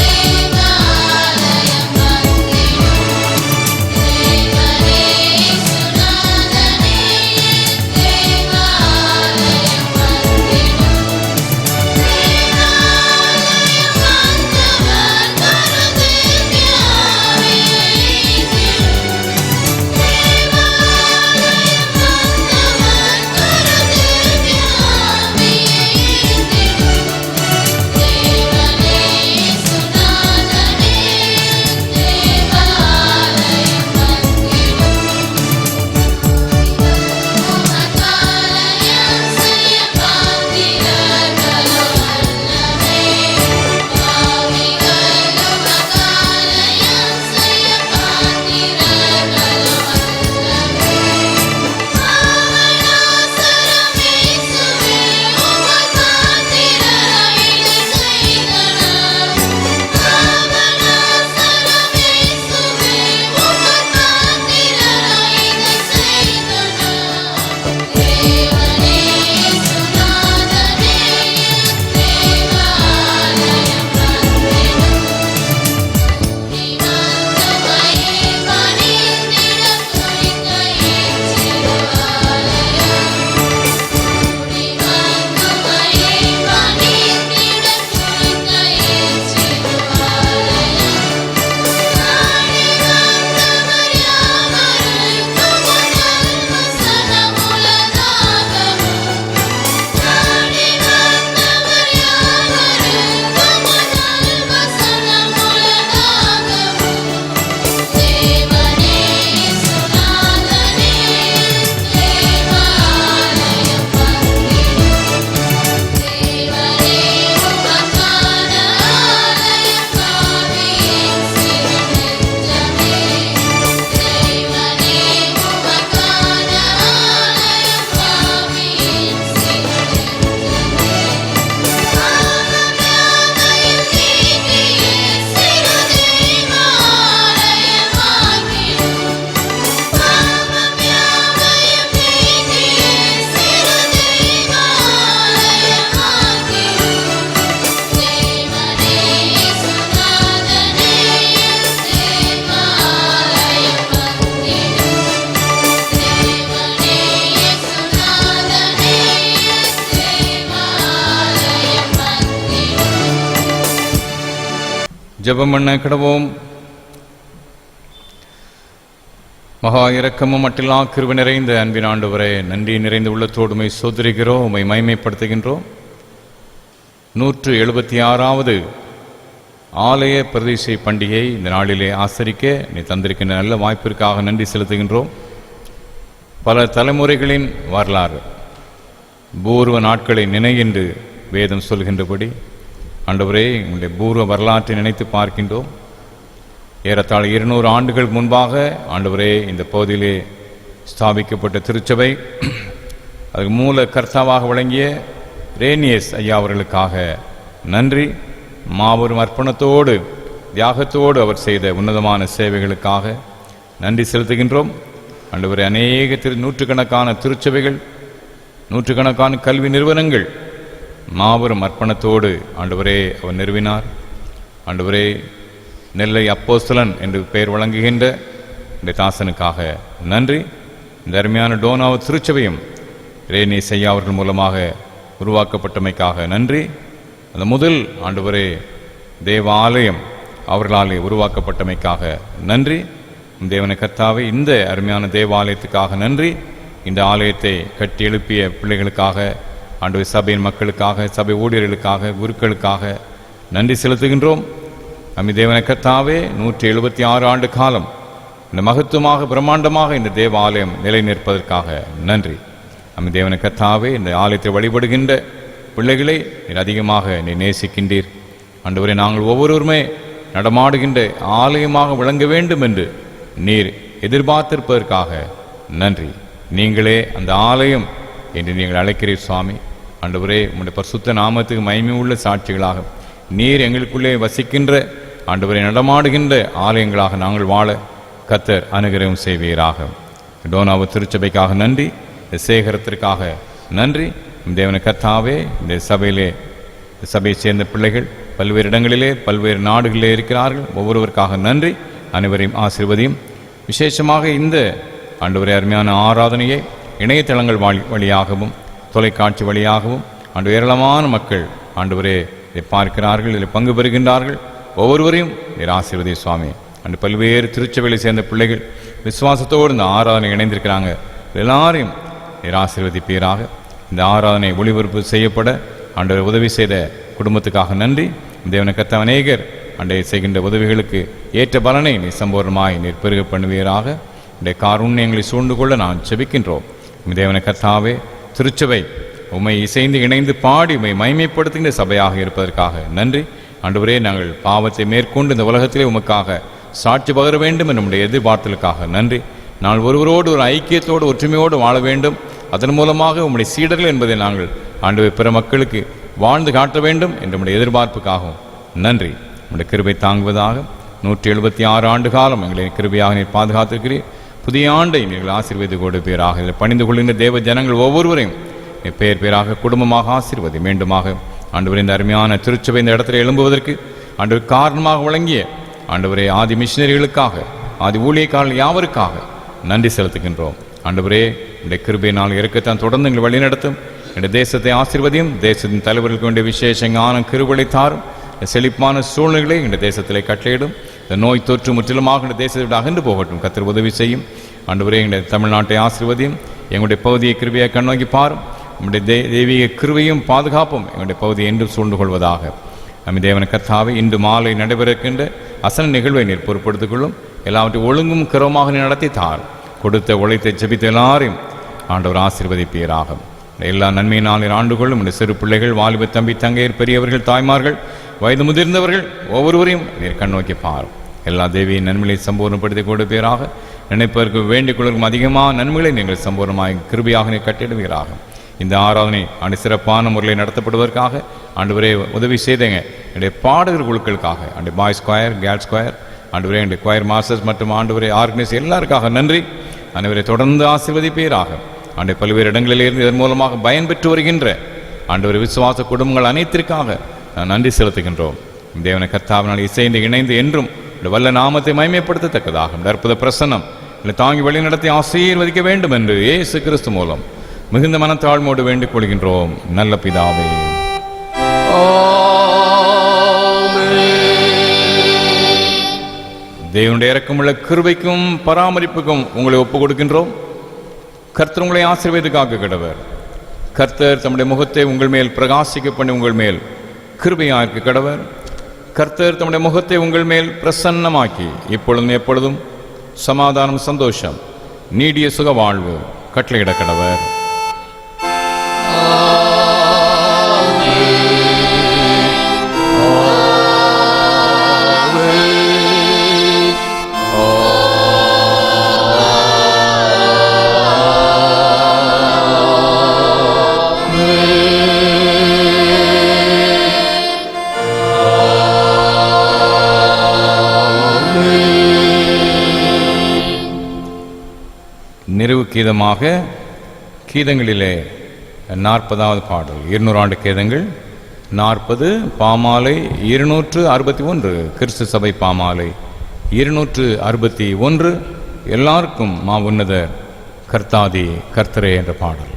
தேவாலயம் வந்திடும் ஜெபம் பண்ண கிடவோம். மகா இரக்கமும் மட்டில்லா கிருபை நிறைந்த அன்பின் ஆண்டவரே, நன்றி நிறைந்த உள்ளத்தோடு உம்மை சோதரிக்கிறோம், உம்மை மகிமைப்படுத்துகின்றோம். 176வது ஆலய பிரதிஷ்டை பண்டிகை இந்த நாளிலே ஆசரிக்க நீ தந்திருக்கின்ற நல்ல வாய்ப்பிற்காக நன்றி செலுத்துகின்றோம். பல தலைமுறைகளின் வரலாறு பூர்வ நாட்களை நினைகின்று வேதம் சொல்கின்றபடி ஆண்டவரே, உங்களுடைய பூர்வ வரலாற்றை நினைத்து பார்க்கின்றோம். ஏறத்தாழ 200 ஆண்டுகள் முன்பாக ஆண்டவரே இந்த பகுதியிலே ஸ்தாபிக்கப்பட்ட திருச்சபை, அதுக்கு மூல கர்த்தாவாக விளங்கிய ரேனியஸ் ஐயா அவர்களுக்காக நன்றி. மாபெரும் அர்ப்பணத்தோடு தியாகத்தோடு அவர் செய்த உன்னதமான சேவைகளுக்காக நன்றி செலுத்துகின்றோம். ஆண்டவரே, அநேக நூற்றுக்கணக்கான திருச்சபைகள், நூற்றுக்கணக்கான கல்வி நிறுவனங்கள் மாபெரும் அர்ப்பணத்தோடு ஆண்டவரே அவர் நிறுவினார். ஆண்டவரே, நெல்லை அப்போஸ்தலன் என்று பெயர் வழங்குகின்ற இந்த தாசனுக்காக நன்றி. இந்த அருமையான டோனாவ திருச்சபையும் ரேனியஸ் ஐயா அவர்கள் மூலமாக உருவாக்கப்பட்டமைக்காக நன்றி. அந்த முதல் ஆண்டவரே தேவாலயம் அவர்களாலே உருவாக்கப்பட்டமைக்காக நன்றி. தேவன கர்த்தாவே, இந்த அருமையான தேவாலயத்துக்காக நன்றி. இந்த ஆலயத்தை கட்டி எழுப்பிய பிள்ளைகளுக்காக, ஆண்டவர் சபையின் மக்களுக்காக, சபை ஊழியர்களுக்காக, குருக்களுக்காக நன்றி செலுத்துகின்றோம். அம்மி தேவன கர்த்தாவே, 176 ஆண்டு காலம் இந்த மகத்துவமாக பிரம்மாண்டமாக இந்த தேவாலயம் நிலை நிற்பதற்காக நன்றி. அம்மி தேவன கர்த்தாவே, இந்த ஆலயத்தை வழிபடுகின்ற பிள்ளைகளை நீர் அதிகமாக நீ நேசிக்கின்றீர். ஆண்டவரே, நாங்கள் ஒவ்வொருவருமே நடமாடுகின்ற ஆலயமாக விளங்க வேண்டும் என்று நீர் எதிர்பார்த்திருப்பதற்காக நன்றி. நீங்களே அந்த ஆலயம் என்று நீங்கள் அழைக்கிறீர் சுவாமி. ஆண்டவரே, உம்முடைய பரிசுத்த நாமத்துக்கு மகிமை உள்ள சாட்சிகளாக நீர் எங்களுக்குள்ளே வசிக்கின்ற ஆண்டவரை நடமாடுகின்ற ஆலயங்களாக நாங்கள் வாழ கர்த்தர் அனுகிரகம் செய்வீராக. டோனாவு திருச்சபைக்காக நன்றி. சேகரத்திற்காக நன்றி. தேவன கர்த்தாவே, இந்த சபையை சேர்ந்த பிள்ளைகள் பல்வேறு இடங்களிலே பல்வேறு நாடுகளிலே இருக்கிறார்கள். ஒவ்வொருவருக்காக நன்றி. அனைவரையும் ஆசீர்வதியும். விசேஷமாக இந்த ஆண்டவரே அருமையான ஆராதனையை இணையதளங்கள் வழியாகவும் தொலைக்காட்சி வழியாகவும் ஆண்டு ஏராளமான மக்கள் ஆண்டவரே இதை பார்க்கிறார்கள், இதில் பங்கு பெறுகின்றார்கள். ஒவ்வொருவரையும் நீர் ஆசீர்வதி சுவாமி. அண்டு பல்வேறு திருச்சபையை சேர்ந்த பிள்ளைகள் விசுவாசத்தோடு இந்த ஆராதனை இணைந்திருக்கிறாங்க. எல்லாரையும் நீர் ஆசீர்வதிப்பீராக. இந்த ஆராதனை ஒளிபரப்பு செய்யப்பட ஆண்டவர் உதவி செய்த குடும்பத்துக்காக நன்றி. தேவன கர்த்தாவே, அநேகர் அண்டை செய்கின்ற உதவிகளுக்கு ஏற்ற பலனை நீ சம்பூர்ணமாய் நீர் பெருக பண்ணுவீராக. இந்த காருண்யங்களை சூழ்ந்து கொள்ள நான் செபிக்கின்றோம். தேவன கர்த்தாவே, திருச்சபை உம்மை இசைந்து இணைந்து பாடி உம்மை மகிமைப்படுத்துகின்ற சபையாக இருப்பதற்காக நன்றி. ஆண்டவரே, நாங்கள் பாவத்தை மேற்கொண்டு இந்த உலகத்திலே உமக்காக சாட்சி பகர வேண்டும் என்ற நம்முடைய எதிர்பார்த்தலுக்காக நன்றி. நாங்கள் ஒருவரோடு ஒரு ஐக்கியத்தோடு ஒற்றுமையோடு வாழ வேண்டும். அதன் மூலமாக உம்முடைய சீடர்கள் என்பதை நாங்கள் ஆண்டவர் பிற மக்களுக்கு வாழ்ந்து காட்ட வேண்டும் என்ற நம்முடைய எதிர்பார்ப்புக்காகவும் நன்றி. நம்முடைய கிருபை தாங்குவதாக 176 ஆண்டு காலம் எங்களை கிருபையாக நீர் பாதுகாத்திருக்கிறீர். புதிய ஆண்டை நீங்கள் ஆசீர்வதி கொடுப்பீராக. இதில் பணிந்து கொள்கின்ற தேவ ஜனங்கள் ஒவ்வொருவரையும் பேர் பேராக குடும்பமாக ஆசீர்வதி. மீண்டுமாக ஆண்டவர் இந்த அருமையான திருச்சபை இந்த இடத்துல எழும்புவதற்கு ஆண்டவர் காரணமாக வழங்கிய ஆண்டவரே ஆதி மிஷினரிகளுக்காக, ஆதி ஊழியக்காரர்கள் யாவருக்காக நன்றி செலுத்துகின்றோம். ஆண்டவரே, இந்த கிருபையினால் இறக்கத்தான் தொடர்ந்து எங்கள் வழிநடத்தும். இந்த தேசத்தை ஆசீர்வதியும். தேசத்தின் தலைவர்களுக்கு வேண்டிய விசேஷ ஞானம் கிருபைகளை தாரும். செழிப்பான சூழ்நிலைகளை இந்த தேசத்திலே கட்டளையிடும். இந்த நோய் தொற்று முற்றிலுமாக இந்த தேசத்தை விட்டு அகன்று போகட்டும். கர்த்தர் உதவி செய்யும். ஆண்டவரே, எங்களுடைய தமிழ்நாட்டை ஆசீர்வதியும். எங்களுடைய பகுதியை கிருபையை கண்ணோக்கி பாரும். நம்முடைய தெய்வீக கிருபையும் பாதுகாப்பும் எங்களுடைய பகுதியை என்று சூழ்ந்து கொள்வதாக. நம்ம தேவன கர்த்தாவே, இன்று மாலை நடைபெறுகின்ற அசன நிகழ்வை நீர் பொறுப்படுத்திக் கொள்ளும். எல்லாவற்றையும் ஒழுங்கும் கிரமமாக நடத்தி தார். கொடுத்த உழைத்தை ஜெபித்த எல்லாரையும் ஆண்டவர் ஆசீர்வதிப்பீராக. எல்லா நன்மையினால் ஆண்டு கொள்ளும். இந்த சிறு பிள்ளைகள், வாலிப தம்பி தங்கையர், பெரியவர்கள், தாய்மார்கள், வயது முதிர்ந்தவர்கள் ஒவ்வொருவரையும் நீர் கண்ணோக்கி பாரும். எல்லா தேவியின் நன்மைகளை சம்பூர்ணப்படுத்தி கொடுப்பீராக. நினைப்பதற்கு வேண்டிக் கொள்ளும் அதிகமான நன்மைகளை நீங்கள் சம்பூர்ணமாக கிருபையாக நீர் கட்டிடுவீராக. இந்த ஆராதனை ஆண்டு சிறப்பான முறையில் நடத்தப்படுவதற்காக ஆண்டவரே உதவி செய்தங்க. என்னுடைய பாடகர் குழுக்களுக்காக, ஆண்டு பாய்ஸ் ஸ்கொயர், கேர்ள்ஸ் ஸ்கொயர், ஆண்டவரே என்னுடைய கொயர் மாஸ்டர்ஸ் மற்றும் ஆண்டவரே ஆர்கனைஸ் எல்லாருக்காக நன்றி. அனைவரை தொடர்ந்து ஆசீர்வதிப்பீராக. ஆண்டு பல்வேறு இடங்களிலிருந்து இதன் மூலமாக பயன்பெற்று வருகின்ற ஆண்டவரை விசுவாச குடும்பங்கள் அனைத்திற்காக நான் நன்றி செலுத்துகின்றோம். தேவன கர்த்தாவினால் இசைந்து இணைந்து என்றும் வல்ல நாமத்தை மகிமைப்படுத்தத்தக்கதாக அற்புத பிரசன்னம் இல்லை தாங்கி வழிநடத்தி ஆசீர்வதிக்க வேண்டும் என்று இயேசு கிறிஸ்து மூலம் மிகுந்த மனத்தாழ்மோடு வேண்டிக் கொள்கின்றோம் நல்ல பிதாவே. ஆமென். தேவனுடைய இரக்கமுள்ள கிருபைக்கும் பராமரிப்புக்கும் உங்களை ஒப்புக் கொடுக்கின்றோம். கர்த்தர் உங்களை ஆசீர்வதிக்காக கடவர். கர்த்தர் தம்முடைய முகத்தை உங்கள் மேல் பிரகாசிக்க பண்ணி உங்கள் மேல் கிருபையாக்க கடவர். கர்த்தர் தம்முடைய முகத்தை உங்கள் மேல் பிரசன்னமாக்கி இப்பொழுதும் எப்பொழுதும் சமாதானம், சந்தோஷம், நீடிய சுக வாழ்வு கட்டளையிட கடவர். நிறைவு கீதமாக கீதங்களிலே 40வது பாடல் 200 ஆண்டு கீதங்கள் 40 பாமாலை 261 கிறிஸ்து சபை பாமாலை 261 எல்லாருக்கும் மா உன்னதர் கர்த்தாதி கர்த்தரே என்ற பாடல்.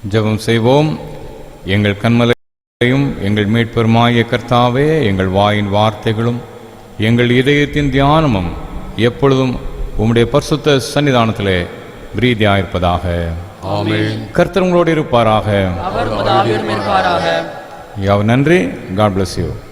ஜெபம் செய்வோம். எங்கள் கன்மலையும் எங்கள் மீட்பெருமாகிய கர்த்தாவே, எங்கள் வாயின் வார்த்தைகளும் எங்கள் இதயத்தின் தியானமும் எப்பொழுதும் உம்முடைய பரிசுத்த சன்னிதானத்திலே பிரீதியாயிருப்பதாக. ஆமென். கர்த்தர் உங்களோடு இருப்பாராக. அவர் உமது ஆவியோடும் இருப்பாராக. யாவ் நன்றி. God bless you.